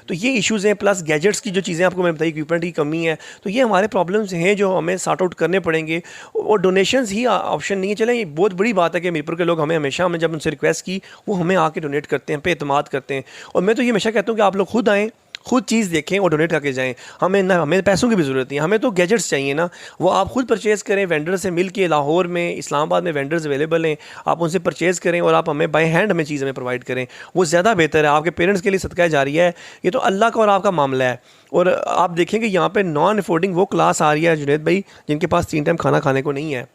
तो ये इश्यूज़ हैं, प्लस गैजेट्स की जो चीज़ें आपको मैं बताई, इक्विपमेंट की कमी है। तो ये हमारे प्रॉब्लम्स हैं जो हमें सॉर्ट आउट करने पड़ेंगे, और डोनेशंस ही ऑप्शन नहीं है। चलें, ये बहुत बड़ी बात है कि मीरपुर के लोग हमने जब उनसे रिक्वेस्ट की, वो हमें आके डोनेट करते हैं, पे एतमाद करते हैं। और मैं तो ये हमेशा कहता हूँ कि आप लोग खुद आएँ, खुद चीज़ देखें और डोनेट करके जाएं। हमें पैसों की भी ज़रूरत नहीं है, हमें तो गैजेट्स चाहिए ना, वो आप खुद परचेज़ करें वेंडर से मिल के। लाहौर में, इस्लामाबाद में वेंडर्स अवेलेबल हैं, आप उनसे परचेज़ करें और आप हमें बाय हैंड हमें चीज़ हमें प्रोवाइड करें, वो ज़्यादा बेहतर है। आपके पेरेंट्स के लिए सदका जारिया है, ये तो अल्लाह का और आपका मामला है। और आप देखेंगे यहाँ पर नॉन अफोर्डिंग वो क्लास आ रही है जुनैद भाई, जिनके पास 3 टाइम खाना खाने को नहीं है।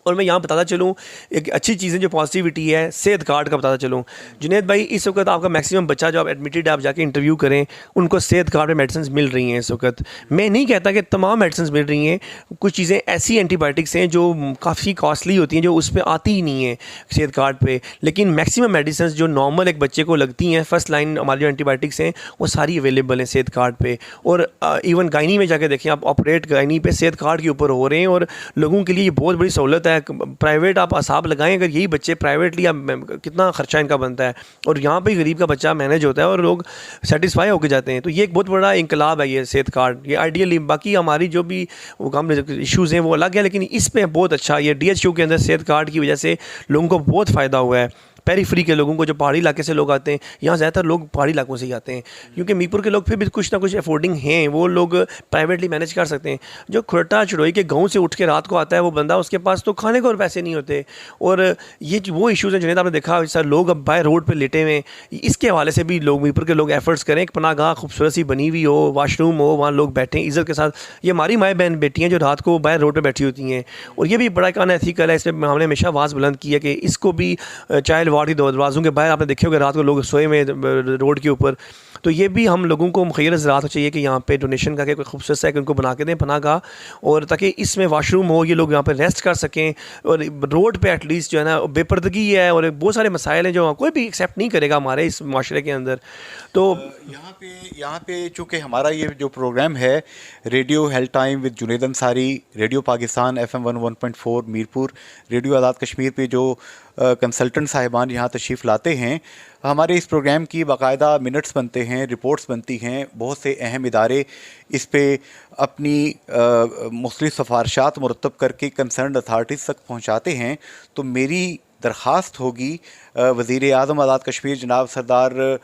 और मैं यहाँ बताता चलूँ एक अच्छी चीज़ें जो पॉजिटिविटी है, सेहत कार्ड का बताता चलूँ जुनैद भाई। इस वक्त आपका मैक्सिमम बच्चा जो आप एडमिटेड है, आप जाके इंटरव्यू करें, उनको सेहत कार्ड में मेडिसिन मिल रही हैं इस वक्त। मैं नहीं कहता कि तमाम मेडिसिन मिल रही हैं, कुछ चीज़ें ऐसी एंटीबायोटिक्स हैं जो काफ़ी कॉस्टली होती हैं, जो उस पर आती ही नहीं है सेहत कार्ड पे। लेकिन मैक्सिमम मेडिसिन जो नॉर्मल एक बच्चे को लगती हैं, फर्स्ट लाइन हमारी जो एंटीबायोटिक्स हैं, वो सारी अवेलेबल हैं सेहत कार्ड पे। और इवन गायनी में जाके देखें आप, ऑपरेट गायनी पे सेहत कार्ड के ऊपर हो रहे हैं, और लोगों के लिए ये बहुत बड़ी सहूलत है। प्राइवेट आप हिसाब लगाएं, अगर यही बच्चे प्राइवेटली कितना खर्चा इनका बनता है, और यहाँ पे गरीब का बच्चा मैनेज होता है और लोग सेटिस्फाई होकर जाते हैं। तो ये एक बहुत बड़ा इंकलाब है ये सेहत कार्ड, ये आइडियली। बाकी हमारी जो भी काम इश्यूज़ हैं वो अलग है, लेकिन इस पे बहुत अच्छा ये DHQ के अंदर सेहत कार्ड की वजह से लोगों को बहुत फ़ायदा हुआ है। पेरीफ्री के लोगों को, जो पहाड़ी इलाके से लोग आते हैं, यहाँ ज़्यादातर लोग पहाड़ी इलाकों से ही आते हैं, क्योंकि मीरपुर के लोग फिर भी कुछ ना कुछ अफोर्डिंग हैं, वो लोग प्राइवेटली मैनेज कर सकते हैं। जो खुरटा चढ़ोई के गाँव से उठ के रात को आता है वो बंदा, उसके पास तो खाने को और पैसे नहीं होते। और ये वो इशूज़ हैं जुनैद, आपने देखा सर लोग अब बाय रोड पर लेटे हुए, इसके हवाले से भी लोग मीरपुर के लोग एफर्ट्स करें, एक पनागाह खूबसूरत सी बनी हुई हो, वाशरूम हो, वहाँ लोग बैठें इज़्ज़त के साथ। ये हमारी माएँ बहन बेटी हैं जो रात को बाय रोड पर बैठी होती हैं, और ये भी बड़ा एक अनएथिकल है। इसमें हमने हमेशा आवाज़ बुलंद की है कि इसको भी चाइल्ड वार्ड की दरवाज़ों के बाहर आपने देखे होगा रात को लोग सोए में रोड के ऊपर। तो ये भी हम लोगों को मुखैर ज़रात चाहिए कि यहाँ पे डोनेशन का कोई खूबसूरत सा उनको बना के दें पनागाह, और ताकि इसमें वाशरूम हो, ये लोग यहाँ पे रेस्ट कर सकें। और रोड पे एटलीस्ट जो है ना, बेपर्दगी है और बहुत सारे मसाइल हैं जो कोई भी एक्सेप्ट नहीं करेगा हमारे इस माशरे के अंदर। तो यहाँ पे चूँकि हमारा ये जो प्रोग्राम है radio health time with Junaid Ansari, radio Pakistan FM 101.4 Mirpur, radio Azad Kashmir पे जो कंसल्टेंट साहिबान यहाँ तशरीफ़ लाते हैं, हमारे इस प्रोग्राम की बाकायदा मिनट्स बनते हैं, रिपोर्ट्स बनती हैं। बहुत से अहम इदारे इस पे अपनी मुख्तलिफ़ सिफारिशात मुरतब करके कंसर्न अथॉरिटीज़ तक पहुँचाते हैं। तो मेरी दरख्वास्त होगी वज़ीर आज़म आज़ाद कश्मीर जनाब सरदार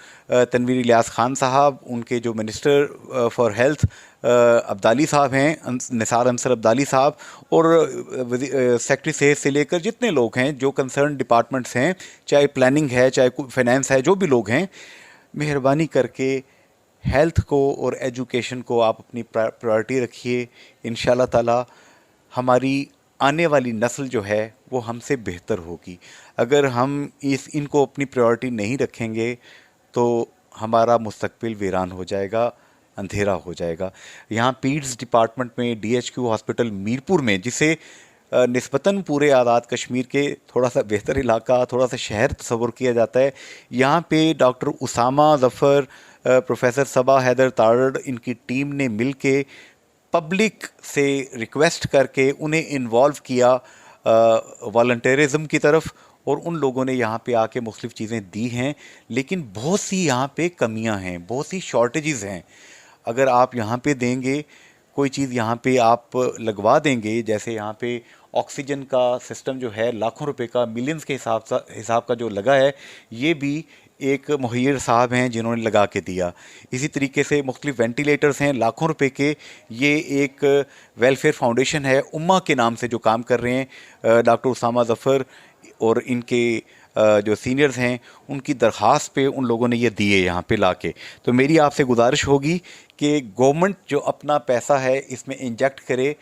तनवीर इलियास ख़ान साहब, उनके जो मिनिस्टर फ़ॉर हेल्थ अब्दाली साहब हैं, निसार अंसर अब्दाली साहब, और सेक्रेटरी सेहत से लेकर जितने लोग हैं, जो कंसर्न डिपार्टमेंट्स हैं, चाहे प्लानिंग है, चाहे फाइनेंस है, जो भी लोग हैं, मेहरबानी करके हेल्थ को और एजुकेशन को आप अपनी प्रायोरिटी रखिए। इंशाल्लाह ताला हमारी आने वाली नस्ल जो है वो हमसे बेहतर होगी। अगर हम इनको अपनी प्रायोरिटी नहीं रखेंगे तो हमारा मुस्तकबिल वीरान हो जाएगा, अंधेरा हो जाएगा। यहाँ पीड्स डिपार्टमेंट में DHQ हॉस्पिटल मीरपुर में, जिसे निस्बतन पूरे आज़ाद कश्मीर के थोड़ा सा बेहतर इलाका, थोड़ा सा शहर तस्वुर किया जाता है। यहाँ पे डॉक्टर उसामा ज़फ़र, प्रोफेसर सबा हैदर तारड़, इनकी टीम ने मिल के पब्लिक से रिक्वेस्ट करके उन्हें इन्वॉल्व किया वॉलंटियरिज़म की तरफ, और उन लोगों ने यहाँ पे आके मुख्तलिफ़ चीज़ें दी हैं। लेकिन बहुत सी यहाँ पे कमियाँ हैं, बहुत सी शॉर्टेजेस हैं। अगर आप यहाँ पे देंगे कोई चीज़, यहाँ पे आप लगवा देंगे, जैसे यहाँ पे ऑक्सीजन का सिस्टम जो है लाखों रुपए का, मिलियंस के हिसाब का जो लगा है, ये भी एक मुहैयर साहब हैं जिन्होंने लगा के दिया। इसी तरीके से मुख्तलिफ वेंटिलेटर्स हैं लाखों रुपए के, ये एक वेलफेयर फाउंडेशन है उम्मा के नाम से जो काम कर रहे हैं। डॉक्टर उसामा ज़फ़र और इनके जो सीनियर्स हैं, उनकी दरख्वास्त पे उन लोगों ने ये दिए यहाँ पे लाके। तो मेरी आपसे गुजारिश होगी कि गवर्नमेंट जो अपना पैसा है इसमें इंजेक्ट करे।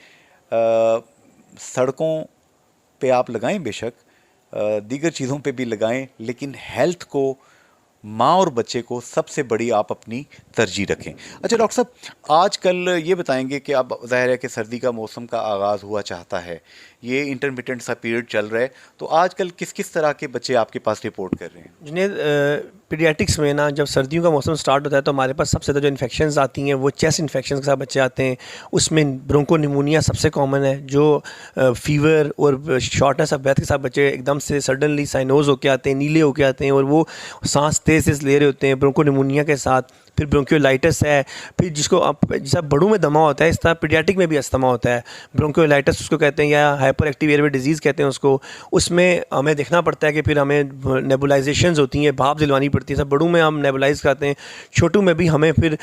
सड़कों पे आप लगाएं बेशक, दीगर चीज़ों पे भी लगाएं, लेकिन हेल्थ को, माँ और बच्चे को सबसे बड़ी आप अपनी तरजीह रखें। अच्छा डॉक्टर साहब, आजकल ये बताएंगे कि अब ज़ाहिर है कि सर्दी का मौसम का आगाज़ हुआ चाहता है, ये इंटरमिटेंट सा पीरियड चल रहा है, तो आजकल किस किस तरह के बच्चे आपके पास रिपोर्ट कर रहे हैं? जुनैद, पीडियाट्रिक्स में ना जब सर्दियों का मौसम स्टार्ट होता है तो हमारे पास सबसे ज़्यादा जो इन्फेक्शंस आती हैं वो चेस्ट इन्फेक्शन के साथ बच्चे आते हैं। उसमें ब्रोंकोनिमोनिया सबसे कॉमन है, जो फीवर और शॉर्टनेस ऑफ ब्रेथ के साथ बच्चे एकदम से सडनली साइनोज होके आते हैं, नीले होके आते हैं, और वो सांस तेज़ तेज़ ले रहे होते हैं ब्रोंकोनिमोनिया के साथ। फिर ब्रोंकियोलाइटिस है, फिर जिसको आप जैसा बड़ों में दमा होता है, इस तरह पीडियाट्रिक में भी अस्थमा होता है। ब्रोंकियोलाइटिस उसको कहते हैं, या हाइपर एक्टिव एयरवे डिजीज़ कहते हैं उसको। उसमें हमें देखना पड़ता है कि फिर हमें नेबुलाइजेशंस होती हैं, भाप दिलवानी पड़ती है। सब बड़ों में हम नेबुलाइज करते हैं, छोटों में भी हमें फिर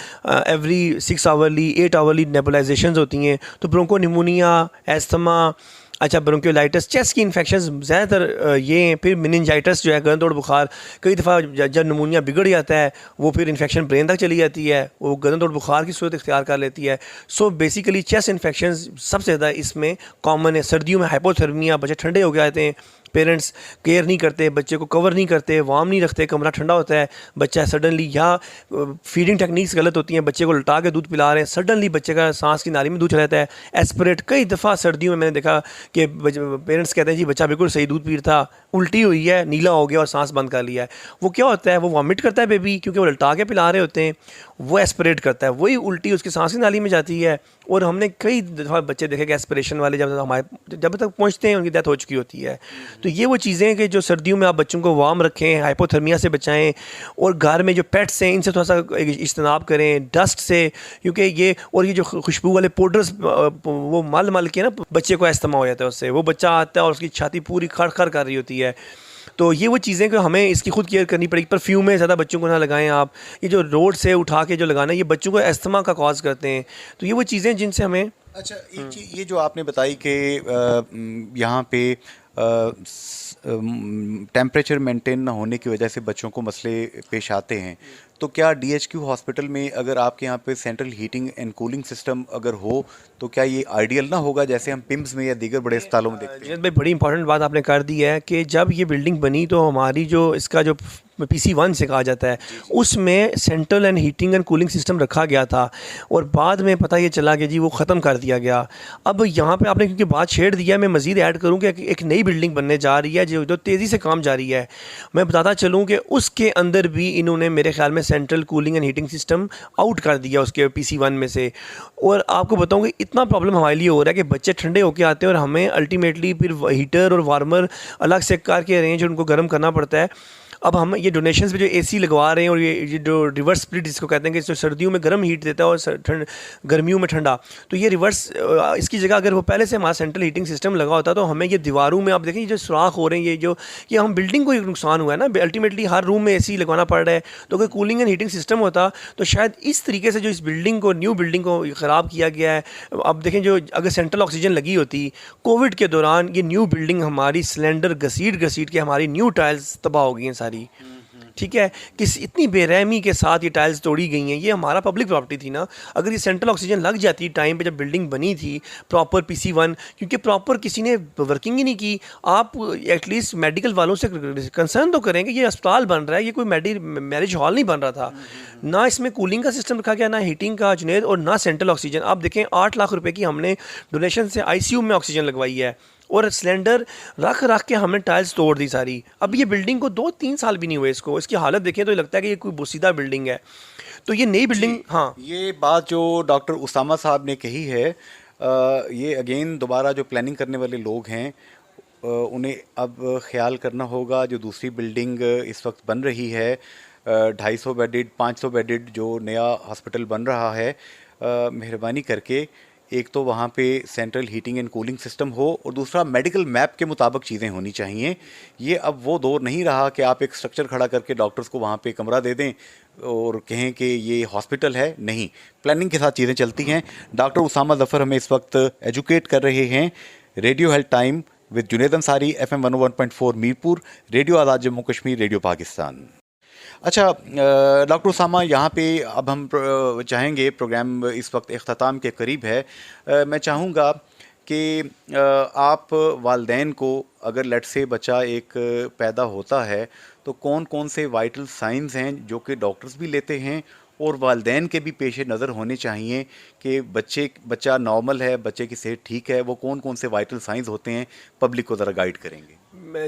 एवरी 6 आवरली 8 आवरली नेबुलाइजेशंस होती हैं। तो ब्रोंकोनिमोनिया, अस्थमा, अच्छा ब्रोंकियोलाइटिस, चेस्ट की इन्फेक्शंस ज़्यादातर ये हैं। फिर मेनिंजाइटिस जो है, गर्म तोड़ बुखार, कई दफ़ा जब नमूनिया बिगड़ जाता है वो फिर इन्फेक्शन ब्रेन तक चली जाती है, वो गर्म तोड़ बुखार की सूरत इख्तियार कर लेती है। सो बेसिकली चेस्ट इन्फेक्शंस सबसे ज़्यादा इसमें कॉमन है। सर्दियों में हाइपोथर्मिया, बच्चे ठंडे हो जाते हैं, पेरेंट्स केयर नहीं करते, बच्चे को कवर नहीं करते, वार्म नहीं रखते, कमरा ठंडा होता है, बच्चा सडनली, या फीडिंग टेक्निक्स गलत होती हैं, बच्चे को लटा के दूध पिला रहे हैं, सडनली बच्चे का सांस की नाली में दूध चला जाता है। एस्पिरेट, कई दफ़ा सर्दियों में मैंने देखा कि पेरेंट्स कहते हैं जी बच्चा बिल्कुल सही दूध पी रहा था, उल्टी हुई है, नीला हो गया और सांस बंद कर लिया है। वो क्या होता है, वो वॉमिट करता है बेबी, क्योंकि वो लटा के पिला रहे होते हैं, वो एस्पिरेट करता है, वही उल्टी उसकी सांस की नाली में जाती है। और हमने कई दफ़ा बच्चे देखे कि एस्पिरेशन वाले जब तक पहुँचते हैं उनकी डेथ हो चुकी होती है। तो ये वो चीज़ें हैं कि जो सर्दियों में आप बच्चों को वार्म रखें, हाइपोथर्मिया से बचाएं, और घर में जो पेट्स हैं इनसे थोड़ा सा इज्तनाब करें, डस्ट से, क्योंकि ये जो खुशबू वाले पाउडर्स वो मल के ना बच्चे को अस्थमा हो जाता है उससे। वो बच्चा आता है और उसकी छाती पूरी खड़ खड़ कर रही होती है। तो ये वो चीज़ें कि हमें इसकी खुद केयर करनी पड़ेगी। परफ्यूम में ज़्यादा बच्चों को ना लगाएं आप, ये जो रोड से उठा के जो लगाना है ये बच्चों को अस्थमा का कॉज करते हैं। तो ये वो चीज़ें जिनसे हमें। अच्छा, एक चीज़ ये जो आपने बताई कि यहाँ पे टेम्परेचर मेंटेन ना होने की वजह से बच्चों को मसले पेश आते हैं, तो क्या DHQ हॉस्पिटल में अगर आपके यहाँ पे central heating and cooling system अगर हो तो क्या ये आइडियल ना होगा, जैसे हम पिम्स में या दीगर बड़े अस्पतालों में देखते हैं? भाई बड़ी इंपॉर्टेंट बात आपने कर दी है कि जब ये बिल्डिंग बनी तो हमारी जो इसका जो PC1 से कहा जाता है उसमें central and heating and cooling system रखा गया था, और बाद में पता ये चला कि जी वो ख़त्म कर दिया गया। अब यहाँ पे आपने क्योंकि बात छेड़ दिया, मैं मज़ीद ऐड करूँ कि एक नई बिल्डिंग बनने जा रही है जो तेज़ी से काम जारी है। मैं बताता चलूँ कि उसके अंदर भी इन्होंने मेरे ख्याल में central cooling and heating system out कर दिया उसके PC1 में से। और आपको बताऊँ कि इतना प्रॉब्लम हमारे लिए हो रहा है कि बच्चे ठंडे होकर आते हैं और हमें अल्टीमेटली फिर हीटर और वार्मर अलग से करके अरेंज उनको गर्म करना पड़ता है। अब हम ये डोनेशंस पे जो AC लगवा रहे हैं और ये जो रिवर्स स्प्लिट जिसको कहते हैं कि जो सर्दियों में गर्म हीट देता है और गर्मियों में ठंडा, तो ये रिवर्स इसकी जगह अगर वो पहले से हमारा सेंट्रल हीटिंग सिस्टम लगा होता तो हमें ये दीवारों में आप देखें जो सुराख हो रहे हैं, ये हम बिल्डिंग को एक नुकसान हुआ है ना, अल्टीमेटली हर रूम में AC लगवाना पड़ रहा है। तो अगर कूलिंग एंड हीटिंग सिस्टम होता तो शायद इस तरीके से जो इस बिल्डिंग को, न्यू बिल्डिंग को ख़राब किया गया है। अब देखें जो अगर सेंट्रल ऑक्सीजन लगी होती कोविड के दौरान, ये न्यू बिल्डिंग हमारी सिलेंडर घसीट के हमारी न्यू टाइल्स तबाह हो गई हैं सारी। ठीक है, किस इतनी बेरहमी के साथ ये टाइल्स तोड़ी गई हैं। ये हमारा पब्लिक प्रॉपर्टी थी ना, अगर ये सेंट्रल ऑक्सीजन लग जाती टाइम पे जब बिल्डिंग बनी थी प्रॉपर PC1, क्योंकि प्रॉपर किसी ने वर्किंग ही नहीं की। आप एटलीस्ट मेडिकल वालों से कंसर्न तो करें कि ये अस्पताल बन रहा है, ये कोई मैरिज हॉल नहीं बन रहा था। ना इसमें कूलिंग का सिस्टम रखा गया, ना हीटिंग का जुनैद, और ना सेंट्रल ऑक्सीजन। आप देखें 8 लाख रुपए की हमने डोनेशन से ICU में ऑक्सीजन लगवाई है, और सिलेंडर रख रख के हमने टाइल्स तोड़ दी सारी। अब ये बिल्डिंग को 2-3 साल भी नहीं हुए इसको, इसकी हालत देखें तो लगता है कि ये कोई बोसीदा बिल्डिंग है। तो ये नई बिल्डिंग, हाँ ये बात जो डॉक्टर उसामा साहब ने कही है, ये अगेन दोबारा जो प्लानिंग करने वाले लोग हैं उन्हें अब ख्याल करना होगा। जो दूसरी बिल्डिंग इस वक्त बन रही है 250 बेडेड 500 बेडेड जो नया हॉस्पिटल बन रहा है, मेहरबानी करके एक तो वहाँ पे central heating and cooling system हो और दूसरा मेडिकल मैप के मुताबिक चीज़ें होनी चाहिए। ये अब वो दौर नहीं रहा कि आप एक स्ट्रक्चर खड़ा करके डॉक्टर्स को वहाँ पे कमरा दे दें और कहें कि ये हॉस्पिटल है। नहीं, प्लानिंग के साथ चीज़ें चलती हैं। डॉक्टर उसामा ज़फ़र हमें इस वक्त एजुकेट कर रहे हैं। Radio health time with Junaid Ansari, FM 101.4 Mirpur, radio Azad Jammu Kashmir, radio Pakistan. अच्छा डॉक्टर उसामा, यहाँ पे अब हम चाहेंगे, प्रोग्राम इस वक्त इख्तिताम के करीब है, मैं चाहूँगा कि आप वालदैन को, अगर लेट से बच्चा एक पैदा होता है तो कौन कौन से वाइटल साइंस हैं जो कि डॉक्टर्स भी लेते हैं और वालदैन के भी पेश नज़र होने चाहिए कि बच्चा नॉर्मल है, बच्चे की सेहत ठीक है, वो कौन कौन से वाइटल साइंस होते हैं, पब्लिक को ज़रा गाइड करेंगे।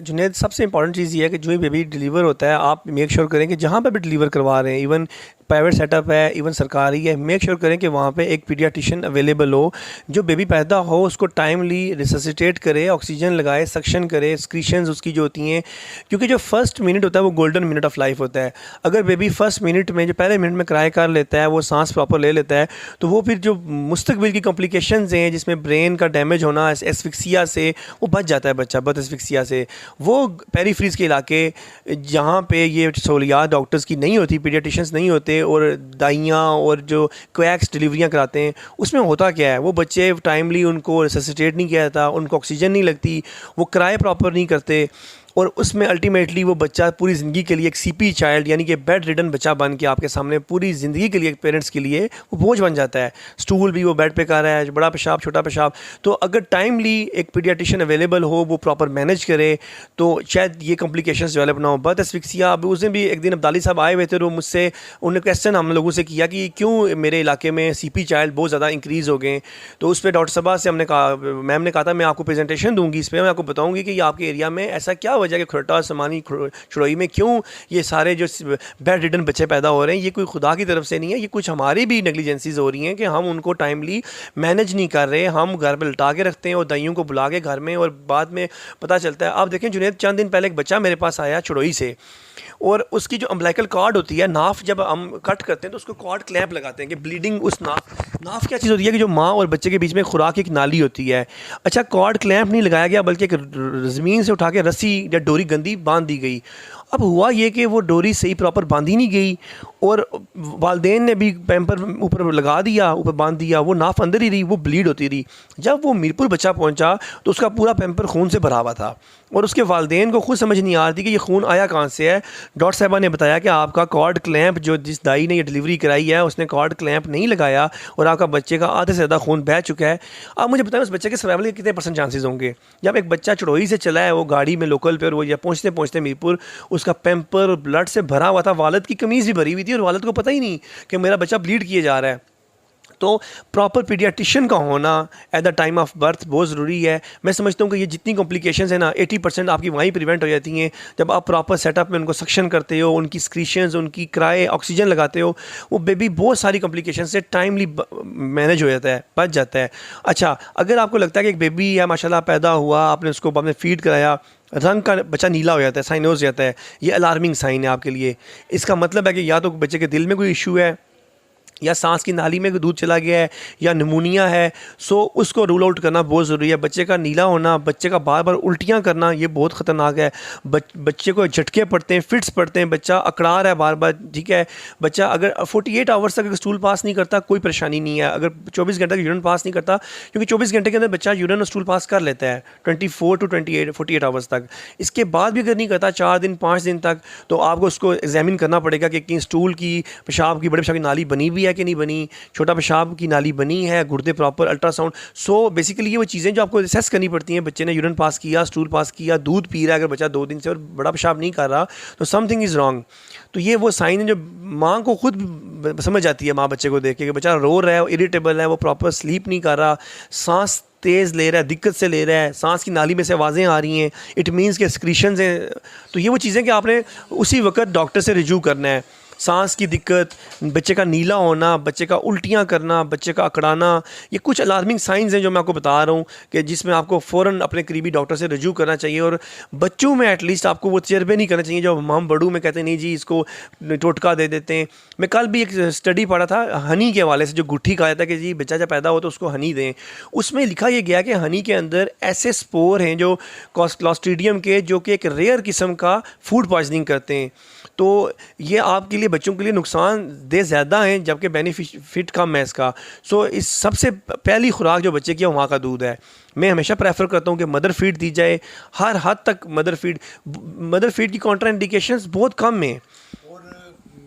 जुनेद, सबसे इंपॉर्टेंट चीज़ ये है कि जो बेबी डिलीवर होता है आप मेक श्योर करें कि जहाँ पे भी डिलीवर करवा रहे हैं, इवन प्राइवेट सेटअप है, इवन सरकारी है, मेक श्योर करें कि वहाँ पे एक पीडियाट्रिशियन अवेलेबल हो जो बेबी पैदा हो उसको टाइमली रिससिटेट करे, ऑक्सीजन लगाए, सक्शन करे, स्क्रीशंस उसकी जो होती हैं, क्योंकि जो फर्स्ट मिनट होता है वो गोल्डन मिनट ऑफ लाइफ होता है। अगर बेबी फर्स्ट मिनट में, जो पहले मिनट में कराए कर लेता है, वो सांस प्रॉपर ले लेता है, तो वो फिर जो मुस्तकबिल की कॉम्प्लिकेशंस हैं जिसमें ब्रेन का डैमेज होना एस्फिक्सिया से, वो बच जाता है बच्चा, बर्थ एस्फिक्सिया से। वो पेरीफ्रीज के इलाके जहाँ पे ये सहूलियात डॉक्टर्स की नहीं होती, पीडियाट्रिशियंस नहीं होते और दाइयाँ और जो क्वैक्स डिलीवरियाँ कराते हैं, उसमें होता क्या है, वो बच्चे टाइमली उनको रिससिटेट नहीं किया जाता, उनको ऑक्सीजन नहीं लगती, वो किराए प्रॉपर नहीं करते और उसमें अल्टीमेटली वो बच्चा पूरी ज़िंदगी के लिए एक सीपी चाइल्ड यानी कि बेड रिडन बच्चा बन के आपके सामने पूरी ज़िंदगी के लिए पेरेंट्स के लिए वो बोझ बन जाता है। स्टूल भी वो बेड पे कर रहा है, बड़ा पेशाब छोटा पेशाब। तो अगर टाइमली एक पीडियाट्रिशियन अवेलेबल हो, वो प्रॉपर मैनेज करे, तो शायद ये कॉम्प्लिकेशंस डेवलप ना हो। बर्थ एस्फिक्सिया, अब उस दिन भी एक दिन अब्दाली साहब आए हुए थे, तो मुझसे उन्होंने क्वेश्चन हम लोगों से किया कि क्यों मेरे इलाके में सीपी चाइल्ड बहुत ज़्यादा इंक्रीज़ हो गए। तो उस पर डॉक्टर साहब से हमने कहा, मैम ने कहा था मैं आपको प्रेजेंटेशन दूँगी, इस पर मैं आपको बताऊँगी कि ये आपके एरिया में ऐसा क्या वजह है कि खरटा छुड़ोई में क्यों ये सारे जो बेड रिडन बच्चे पैदा हो रहे हैं। ये कोई खुदा की तरफ से नहीं है, ये कुछ हमारी भी नेग्लिजेंसीज हो रही हैं कि हम उनको टाइमली मैनेज नहीं कर रहे। हम घर पे लटा के रखते हैं और दाइयों को बुला के घर में, और बाद में पता चलता है। आप देखें जुनेद, चंद दिन पहले एक बच्चा मेरे पास आया छुड़ोई से, और उसकी जो अम्बलाइकल कॉर्ड होती है, नाफ जब हम कट करते हैं तो उसको कॉर्ड क्लैंप लगाते हैं कि ब्लीडिंग उस नाफ क्या चीज़ होती है कि जो माँ और बच्चे के बीच में खुराक एक नाली होती है। अच्छा, कॉर्ड क्लैंप नहीं लगाया गया बल्कि एक ज़मीन से उठा के रस्सी या डोरी गंदी बांध दी गई। अब हुआ ये कि वो डोरी सही प्रॉपर बांधी नहीं गई और वालदेन ने भी पैम्पर ऊपर लगा दिया, ऊपर बांध दिया, वो नाफ अंदर ही रही, वो ब्लीड होती रही। जब वो मीरपुर बच्चा पहुंचा तो उसका पूरा पैम्पर खून से भरा हुआ था और उसके वालदेन को खुद समझ नहीं आ रही थी कि ये खून आया कहाँ से है। डॉक्टर साहबा ने बताया कि आपका कॉर्ड क्लैंप, जो जिस दाई ने ये डिलीवरी कराई है उसने कॉर्ड क्लैंप नहीं लगाया और आपका बच्चे का आधे से ज़्यादा खून बह चुका है। अब मुझे बताएं उस बच्चे के सर्वाइवल के कितने % चांसेस होंगे। जब एक बच्चा चढ़ोई से चला है वो गाड़ी में लोकल पे, और वो या पहुँचते पहुँचते मीरपुर उसका पैम्पर ब्लड से भरा हुआ था, वालद की कमीज़ भी भरी हुई थी और वालद को पता ही नहीं कि मेरा बच्चा ब्लीड किए जा रहा है। तो प्रॉपर पीडियाट्रिशियन का होना at the time of birth बहुत ज़रूरी है। मैं समझता हूँ कि ये जितनी कॉम्प्लिकेशंस हैं ना, 80% आपकी वहीं प्रिवेंट हो जाती हैं जब आप प्रॉपर सेटअप में उनको सक्शन करते हो, उनकी स्क्रीशंस, उनकी क्राए, ऑक्सीजन लगाते हो। वो बेबी बहुत सारी कॉम्प्लिकेशन से टाइमली मैनेज हो जाता है, बच जाता है। अच्छा, अगर आपको लगता है कि एक बेबी है माशाल्लाह पैदा हुआ, आपने उसको बाद में फीड कराया, रंग का बच्चा नीला हो जाता है, साइनोज हो जाता है, ये अलार्मिंग साइन है आपके लिए। इसका मतलब है कि या तो बच्चे के दिल में कोई इशू है, या सांस की नाली में दूध चला गया है, या निमोनिया है। सो उसको रूल आउट करना बहुत ज़रूरी है। बच्चे का नीला होना, बच्चे का बार बार उल्टियाँ करना, ये बहुत ख़तरनाक है। बच्चे को झटके पड़ते हैं, फिट्स पड़ते हैं, बच्चा अकड़ा रहा है बार बार, ठीक है। बच्चा अगर 48 आवर्स तक स्टूल पास नहीं करता कोई परेशानी नहीं है। अगर 24 घंटे तक यूरिन पास नहीं करता, क्योंकि 24 घंटे के अंदर बच्चा यूरिन और स्टूल पास कर लेता है 24 to 48 आवर्स तक। इसके बाद भी अगर नहीं करता 4 दिन 5 दिन तक, तो आपको उसको एग्जामिन करना पड़ेगा कि स्टूल की, पेशाब की, बड़े पेशाब की नाली बनी हुई है कि नहीं बनी, छोटा पेशाब की नाली बनी है, गुर्दे प्रॉपर, अल्ट्रासाउंड। सो बेसिकली ये वो चीज़ें जो आपको असेस करनी पड़ती हैं। बच्चे ने यूरिन पास किया, स्टूल पास किया, दूध पी रहा है, अगर बच्चा 2 दिन से और बड़ा पेशाब नहीं कर रहा तो समथिंग इज़ रॉन्ग। तो ये वो साइन है जो माँ को खुद समझ आती है, माँ बच्चे को देख के कि बच्चा रो रहा है, इरिटेबल है, वो प्रॉपर स्लीप नहीं कर रहा, सांस तेज़ ले रहा है, दिक्कत से ले रहा है, सांस की नाली में से आवाज़ें आ रही हैं, इट मीन्स के एक्सक्रीशंस हैं, तो ये वो चीज़ें कि आपने उसी वक्त डॉक्टर से रिव्यू करना है। सांस की दिक्कत, बच्चे का नीला होना, बच्चे का उल्टियाँ करना, बच्चे का अकड़ाना, ये कुछ अलार्मिंग साइंस हैं जो मैं आपको बता रहा हूँ कि जिसमें आपको फ़ौरन अपने करीबी डॉक्टर से रिव्यू करना चाहिए। और बच्चों में एटलीस्ट आपको वो तजर्बे नहीं करना चाहिए जो हम बड़ों में कहते हैं नहीं जी इसको टोटका दे देते हैं। मैं कल भी एक स्टडी पढ़ा था हनी के हवाले से, जो गुट्ठी कहा जाता है कि जी बच्चा जब पैदा हो तो उसको हनी दें। उसमें लिखा यह गया कि हनी के अंदर ऐसे स्पोर हैं जो क्लॉस्ट्रीडियम के, जो कि एक रेयर किस्म का फूड पॉइजनिंग करते हैं। तो ये आपके लिए, बच्चों के लिए नुकसानदेह ज़्यादा हैं जबकि बेनिफिट कम है इसका। सो इस सबसे पहली खुराक जो बच्चे की है वहाँ का दूध है। मैं हमेशा प्रेफर करता हूँ कि मदर फीड दी जाए, हर हद तक मदर फीड की कॉन्ट्राइंडिकेशंस बहुत कम हैं। और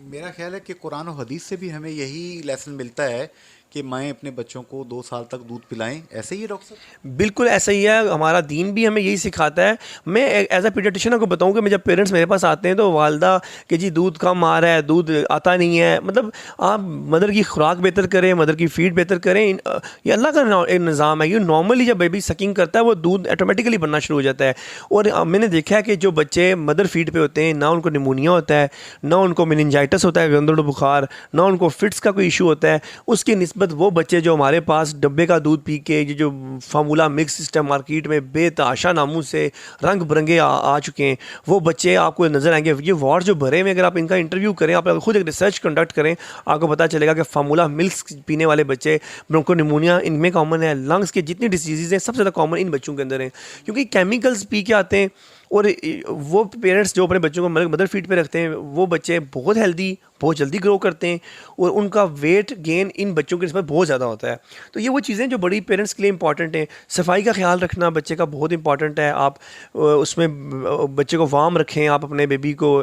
मेरा ख्याल है कि कुरान और हदीस से भी हमें यही लेसन मिलता है कि माएँ अपने बच्चों को 2 साल तक दूध पिलाएं। ऐसे ही है डॉक्टर साहब? बिल्कुल ऐसा ही है, हमारा दीन भी हमें यही सिखाता है। मैं एज अ पीडियाट्रिशियन आपको बताऊं कि मैं जब पेरेंट्स मेरे पास आते हैं तो वालदा कि जी दूध कम आ रहा है, दूध आता नहीं है, मतलब आप मदर की खुराक बेहतर करें, मदर की फीड बेहतर करें। ये अल्लाह का एक निज़ाम है। ये नॉर्मली जब बेबी सकिंग करता है वो दूध ऑटोमेटिकली बनना शुरू हो जाता है। और मैंने देखा है कि जो बच्चे मदर फीड पे होते हैं ना उनको निमोनिया होता है, ना उनको मेनिंजाइटिस होता है, गंदड़ बुखार, ना उनको फिट्स का कोई इशू होता है। उसकी निस्बत वो बच्चे जो हमारे पास डब्बे का दूध पी के ये जो फार्मूला मिक्स सिस्टम मार्केट में बेतहाशा नामों से रंग बिरंगे आ चुके हैं, वो बच्चे आपको नज़र आएंगे। ये वार्ड जो भरे में, अगर आप इनका इंटरव्यू करें, आप खुद एक रिसर्च कंडक्ट करें, आपको पता चलेगा कि फार्मूला मिल्क पीने वाले बच्चे, ब्रोंको निमोनिया इनमें कॉमन है, लंग्स के जितनी डिसीज़ हैं सबसे ज़्यादा कॉमन इन बच्चों के अंदर हैं, क्योंकि केमिकल्स पी के आते हैं। और वो पेरेंट्स जो अपने बच्चों को मदर फीड पे रखते हैं वो बच्चे बहुत हेल्दी, बहुत जल्दी ग्रो करते हैं और उनका वेट गेन इन बच्चों के निस्बत बहुत ज़्यादा होता है। तो ये वो चीज़ें जो बड़ी पेरेंट्स के लिए इंपॉर्टेंट हैं। सफाई का ख्याल रखना बच्चे का बहुत इंपॉर्टेंट है। आप उसमें बच्चे को वार्म रखें, आप अपने बेबी को।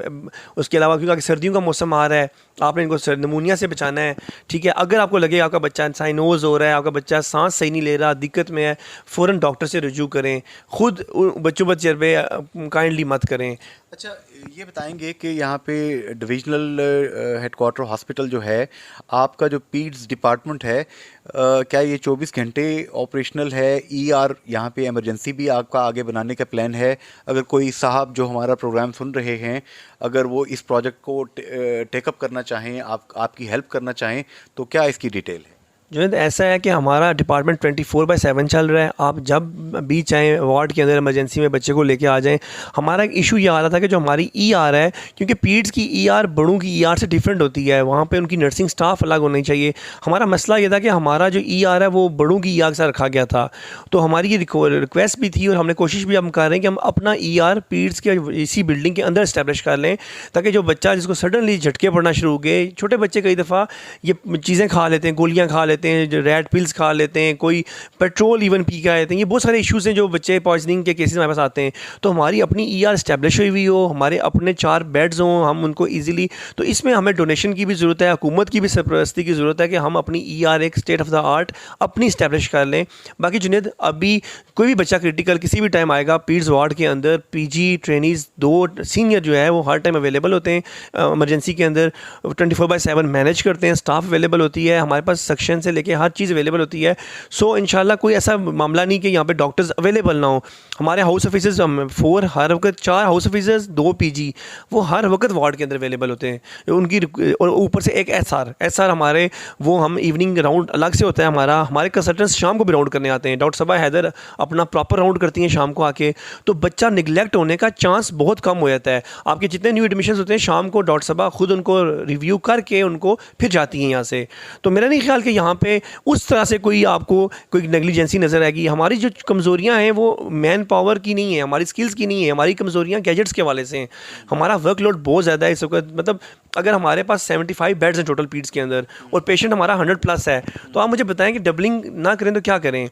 उसके अलावा क्योंकि सर्दियों का मौसम आ रहा है, आपने इनको निमोनिया से बचाना है, ठीक है। अगर आपको लगे आपका बच्चा साइनोज हो रहा है, आपका बच्चा सांस सही नहीं ले रहा, दिक्कत में है, फ़ौरन डॉक्टर से रिव्यू करें। खुद बच्चों पर तजर्बे काइंडली मत करें। अच्छा, ये बताएंगे कि यहाँ पे डिविजनल हेडक्वार्टर हॉस्पिटल जो है, आपका जो पीड्स डिपार्टमेंट है, क्या ये 24 घंटे ऑपरेशनल है? ईआर यहाँ पे इमरजेंसी भी आपका आगे बनाने का प्लान है? अगर कोई साहब जो हमारा प्रोग्राम सुन रहे हैं, अगर वो इस प्रोजेक्ट को टेकअप करना चाहें, आपकी हेल्प करना चाहें, तो क्या इसकी डिटेल है? जुनैद, ऐसा है कि हमारा डिपार्टमेंट 24/7 चल रहा है। आप जब भी चाहें वार्ड के अंदर इमरजेंसी में बच्चे को लेके आ जाएं। हमारा एक इशू ये आ रहा था कि जो हमारी ईआर है, क्योंकि पीड्स की ईआर बड़ों की ईआर से डिफरेंट होती है, वहाँ पे उनकी नर्सिंग स्टाफ अलग होनी चाहिए। हमारा मसला ये था कि हमारा जो ईआर है वो बड़ों की ईआर से रखा गया था। तो हमारी ये रिक्वेस्ट भी थी और हमने कोशिश भी हम कर रहे हैं कि हम अपना ईआर पीड्स के इसी बिल्डिंग के अंदर इस्टेब्लिश कर लें, ताकि जो बच्चा जिसको सडनली झटके पड़ना शुरू हो गए, छोटे बच्चे कई दफ़ा ये चीज़ें खा लेते हैं, गोलियाँ खा लेते हैं, जो रेड पिल्स खा लेते हैं, कोई पेट्रोल इवन पी के आते हैं। ये बहुत सारे इश्यूज़ हैं जो बच्चे पॉइजनिंग के केसेस हमारे पास आते हैं। तो हमारी अपनी ईआर इस्टेब्लिश हुई हो, हमारे अपने 4 बेड्स हों, हम उनको ईजिली, तो इसमें हमें डोनेशन की भी ज़रूरत है, हुकूमत की भी सरपरस्ती की ज़रूरत है कि हम अपनी ईआर एक स्टेट ऑफ द आर्ट अपनी इस्टेब्लिश कर लें। बाकी जुनैद, अभी कोई भी बच्चा क्रिटिकल किसी भी टाइम आएगा, पीड्स वार्ड के अंदर पीजी ट्रेनीज़ 2 सीनियर जो है वो हर टाइम अवेलेबल होते हैं। इमरजेंसी के अंदर 24/7 मैनेज करते हैं, स्टाफ अवेलेबल होती है, हमारे पास सेक्शन से लेके हर चीज़ अवेलेबल होती है। सो इंशाल्लाह कोई ऐसा मामला नहीं कि यहाँ पे डॉक्टर्स अवेलेबल ना हो। हमारे हाउस ऑफिसर्स 4 हर वक्त, 4 हाउस ऑफिसर्स, 2 पीजी, वो हर वक्त वार्ड के अंदर अवेलेबल होते हैं उनकी। और ऊपर से एक एसआर हमारे, वो हम इवनिंग राउंड अलग से होता है हमारा। हमारे कंसल्टेंट्स शाम को भी राउंड करने आते हैं। डॉक्टर सबा हैदर अपना प्रॉपर राउंड करती हैं शाम को आके। तो बच्चा निगलेक्ट होने का चांस बहुत कम हो जाता है। आपके जितने न्यू एडमिशन होते हैं शाम को डॉक्टर सबा खुद उनको रिव्यू करके उनको फिर जाती हैं यहाँ से। तो मेरा नहीं ख्याल कि यहाँ पे उस तरह से कोई आपको कोई नेग्लिजेंसी नज़र आएगी। हमारी जो कमज़ोरियाँ हैं वो मैन पावर की नहीं है, हमारी स्किल्स की नहीं है, हमारी कमज़ोरियाँ गैजेट्स के हवाले से हैं। हमारा वर्कलोड बहुत ज़्यादा है इस वक्त। मतलब अगर हमारे पास 75 बेड्स हैं टोटल पीड्स के अंदर और पेशेंट हमारा 100+ है, तो आप मुझे बताएं कि डबलिंग ना करें तो क्या करें,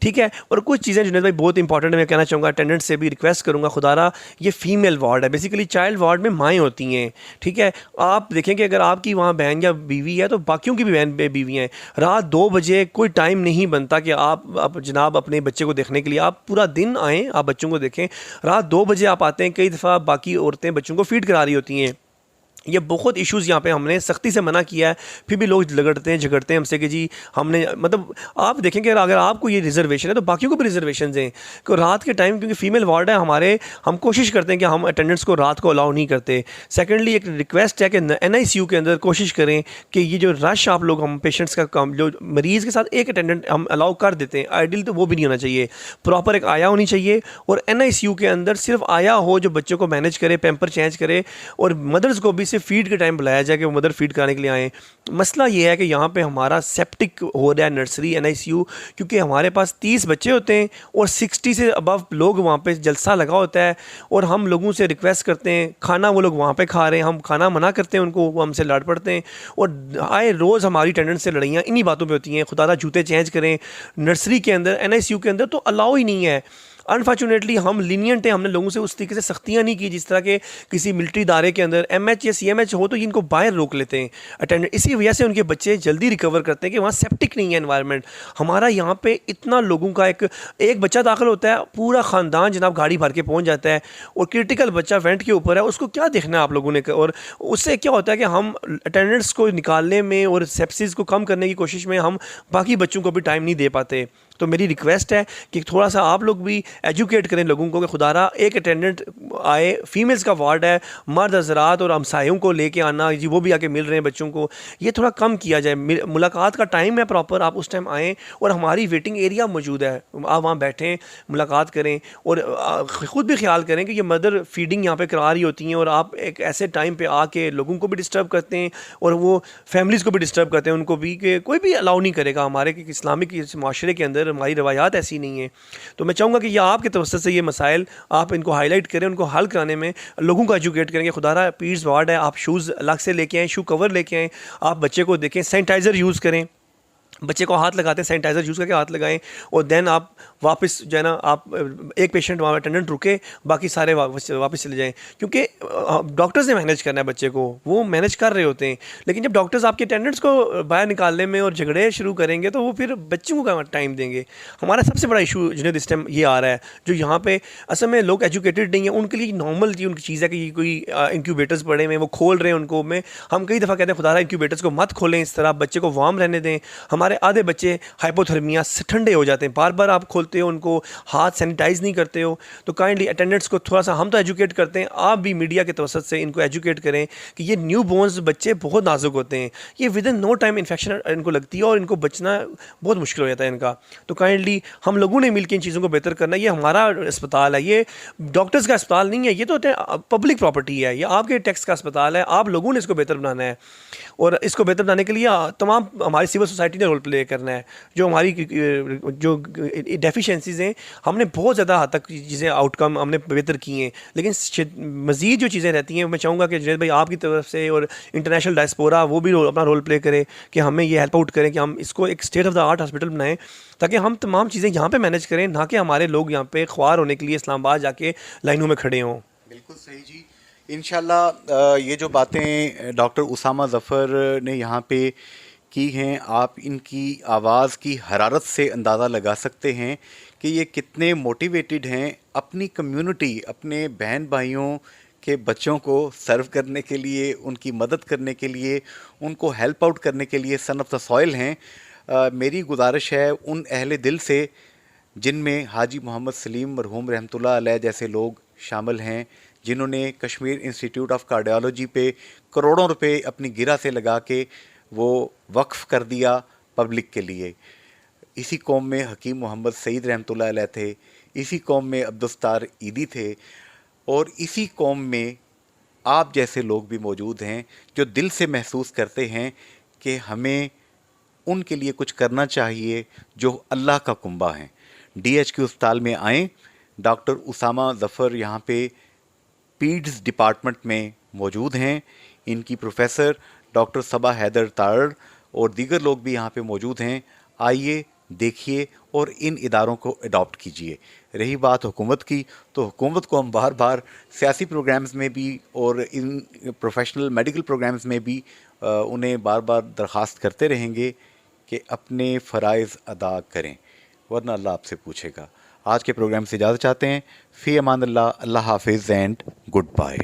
ठीक है। और कुछ चीज़ें जुनैद भाई बहुत इंपॉर्टेंट है, मैं कहना चाहूँगा, अटेंडेंट्स से भी रिक्वेस्ट करूँगा, खुदारा ये फीमेल वार्ड है, बेसिकली चाइल्ड वार्ड में माएँ होती हैं, ठीक है। आप देखें कि अगर आपकी वहाँ बहन या बीवी है तो बाकियों की भी बहन बीवी हैं। रात 2 बजे कोई टाइम नहीं बनता कि आप जनाब अपने बच्चे को देखने के लिए आप पूरा दिन आएँ, आप बच्चों को देखें। रात 2 बजे आप आते हैं, कई दफ़ा बाकी औरतें बच्चों को फीड करा रही होती हैं। ये बहुत इश्यूज़ यहाँ पे हमने सख्ती से मना किया है, फिर भी लोग लगड़ते हैं झगड़ते हैं हमसे कि जी हमने मतलब आप देखेंगे अगर आपको ये रिजर्वेशन है तो बाकियों को भी रिजर्वेशन हैं कि रात के टाइम, क्योंकि फीमेल वार्ड है हमारे, हम कोशिश करते हैं कि हम अटेंडेंट्स को रात को अलाउ नहीं करते। सेकेंडली एक रिक्वेस्ट है कि NICU के अंदर कोशिश करें कि ये जो रश आप लोग हम पेशेंट्स का कम, जो मरीज़ के साथ एक अटेंडेंट हम अलाउ कर देते हैं, आइडियल तो वो भी नहीं होना चाहिए, प्रॉपर एक आया होनी चाहिए और NICU के अंदर सिर्फ आया हो जो बच्चों को मैनेज करे, पैम्पर चेंज करे, और मदर्स को भी सिर्फ फीड के टाइम बुलाया जाए कि वो मदर फीड कराने के लिए आएँ। मसला ये है कि यहाँ पे हमारा सेप्टिक हो रहा है नर्सरी NICU, क्योंकि हमारे पास 30 बच्चे होते हैं और 60 से अबव लोग वहाँ पे जलसा लगा होता है, और हम लोगों से रिक्वेस्ट करते हैं, खाना वो लोग वहाँ पे खा रहे हैं, हम खाना मना करते हैं उनको, वो हमसे लड़ पड़ते हैं, और आए रोज़ हमारी अटेंडेंस से लड़ाइयाँ इन्हीं बातों पे होती हैं। खुदा जूते चेंज करें, नर्सरी के अंदर NICU के अंदर तो अलाउ ही नहीं है। अनफॉर्चुनेटली हम लीनियंट हैं, हमने लोगों से उस तरीके से सख्तियाँ नहीं की जिस तरह के किसी मिलिट्री इदारे के अंदर MH या CMH हो तो इनको बाहर रोक लेते हैं अटेंडेंट, इसी वजह से उनके बच्चे जल्दी रिकवर करते हैं कि वहाँ सेप्टिक नहीं है एनवायरनमेंट। हमारा यहाँ पे इतना लोगों का एक बच्चा दाखिल होता है, पूरा ख़ानदान जनाब गाड़ी भर के पहुँच जाता है, और क्रिटिकल बच्चा वेंट के ऊपर है, उसको क्या देखना है आप लोगों ने। और उससे क्या होता है कि हम अटेंडेंट्स को निकालने में और सेप्सिस को कम करने की कोशिश में हम बाकी बच्चों को भी टाइम नहीं दे पाते। तो मेरी रिक्वेस्ट है कि थोड़ा सा आप लोग भी एजुकेट करें लोगों को कि खुदारा एक अटेंडेंट आए, फीमेल्स का वार्ड है, मर्द हजरात और हमसायों को लेके आना जी, वो भी आके मिल रहे हैं बच्चों को, ये थोड़ा कम किया जाए। मुलाकात का टाइम है प्रॉपर, आप उस टाइम आएँ, और हमारी वेटिंग एरिया मौजूद है, आप वहाँ बैठें, मुलाकात करें, और ख़ुद भी ख्याल करें कि ये मदर फीडिंग यहाँ पे करा रही होती हैं, और आप एक ऐसे टाइम पे आके लोगों को भी डिस्टर्ब करते हैं और वो फैमिलीज़ को भी डिस्टर्ब करते हैं, उनको भी, कि कोई भी अलाउ नहीं करेगा हमारे कि इस्लामिक माशरे के अंदर हमारी रवायात ऐसी नहीं है। तो मैं चाहूँगा कि ये आपके तवज्जो से ये मसाइल आप इनको हाईलाइट करें, उनको हल कराने में लोगों को एजुकेट करेंगे। खुदारा पीड्स वार्ड है, आप शूज़ अलग से लेके आएँ, शू कवर लेके आएँ, आप बच्चे को देखें, सैनिटाइज़र यूज़ करें, बच्चे को हाथ लगाते हैं सैनिटाइज़र यूज़ करके हाथ लगाएं, और देन आप वापस जो है ना, आप एक पेशेंट वहाँ अटेंडेंट रुके, बाकी सारे वापस चले जाएं, क्योंकि डॉक्टर्स ने मैनेज करना है बच्चे को, वो मैनेज कर रहे होते हैं। लेकिन जब डॉक्टर्स आपके अटेंडेंट्स को बाहर निकालने में और झगड़े शुरू करेंगे तो वो फिर बच्चों को कहाँ टाइम देंगे। हमारा सबसे बड़ा इशू जुनैद इस टाइम ये आ रहा है, जो यहाँ पे असल में लोग एजुकेटेड नहीं है, उनके लिए नॉर्मल जी उनकी चीज़ है कि कोई इंक्यूबेटर्स पड़े हुए वो खोल रहे हैं उनको। में हम कई दफ़ा कहते हैं खुदा इंक्यूबेटर्स को मत खोलें, इस तरह बच्चे को वार्म रहने दें। हमारे आधे बच्चे हाइपोथर्मिया से ठंडे हो जाते हैं, बार बार आप खोलते हो उनको, हाथ सैनिटाइज नहीं करते हो। तो काइंडली अटेंडेंट्स को थोड़ा सा, हम तो एजुकेट करते हैं, आप भी मीडिया के तवसत से इनको एजुकेट करें कि ये न्यू बोर्न्स बच्चे बहुत नाजुक होते हैं, ये within no time infection इनको लगती है और इनको बचना बहुत मुश्किल हो जाता है इनका। तो काइंडली हम लोगों ने मिलकर इन चीज़ों को बेहतर करना है। ये हमारा अस्पताल है, ये डॉक्टर्स का अस्पताल नहीं है, ये तो पब्लिक प्रॉपर्टी है, ये आपके टैक्स का अस्पताल है, आप लोगों ने इसको बेहतर बनाना है। और इसको बेहतर बनाने के लिए तमाम हमारी सिविल सोसाइटी ने रोल प्ले करना है। जो हमारी जो डेफिशिएंसीज़ हैं, हमने बहुत ज़्यादा हद तक चीज़ें आउटकम हमने बेहतर किए हैं, लेकिन मज़ीद जो चीज़ें रहती हैं, मैं चाहूँगा कि जुनैद भाई आपकी तरफ से और इंटरनेशनल डायस्पोरा वो भी अपना रोल प्ले करे कि हमें ये हेल्प आउट करें कि हम इसको एक state of the art hospital बनाएं, ताकि हम तमाम चीज़ें यहाँ पे मैनेज करें, ना कि हमारे लोग यहाँ पे ख्वार होने के लिए इस्लामाबाद जाके लाइनों में खड़े हों। बिल्कुल सही जी। इंशाल्लाह ये जो बातें डॉक्टर उसामा ज़फ़र ने यहाँ पे की हैं, आप इनकी आवाज़ की हरारत से अंदाज़ा लगा सकते हैं कि ये कितने मोटिवेटेड हैं अपनी कम्युनिटी, अपने बहन भाइयों के बच्चों को सर्व करने के लिए, उनकी मदद करने के लिए, उनको हेल्प आउट करने के लिए सन ऑफ द सॉइल हैं। मेरी गुजारिश है उन अहले दिल से जिनमें हाजी मोहम्मद सलीम मरहूम रहमतुल्लाह अलैह जैसे लोग शामिल हैं, जिन्होंने कश्मीर इंस्टीट्यूट ऑफ कार्डियोलॉजी पे करोड़ों रुपए अपनी गिरा से लगा के वो वक्फ़ कर दिया पब्लिक के लिए। इसी कौम में हकीम मोहम्मद सईद रहमतुल्लाह अलैह थे, इसी कौम में अब्दुस्तार ईदी थे, और इसी कौम में आप जैसे लोग भी मौजूद हैं जो दिल से महसूस करते हैं कि हमें उनके लिए कुछ करना चाहिए जो अल्लाह का कुंबा हैं। DHQ अस्पताल में आएँ। डॉक्टर उसामा ज़फ़र यहाँ पे पीड्स डिपार्टमेंट में मौजूद हैं। इनकी प्रोफेसर डॉक्टर सबा हैदर तारड़ और दीगर लोग भी यहाँ पे मौजूद हैं। आइए, देखिए और इन इदारों को अडॉप्ट कीजिए। रही बात हुकूमत की, तो हुकूमत को हम बार बार सियासी प्रोग्राम्स में भी और इन प्रोफेशनल मेडिकल प्रोग्राम्स में भी उन्हें बार बार दरख्वास्त करते रहेंगे कि अपने फ़राइज़ अदा करें, वरना अल्लाह आपसे पूछेगा। आज के प्रोग्राम से इजाज़त चाहते हैं। फ़ी अमान अल्लाह, अल्लाह हाफिज़ एंड गुड बाय।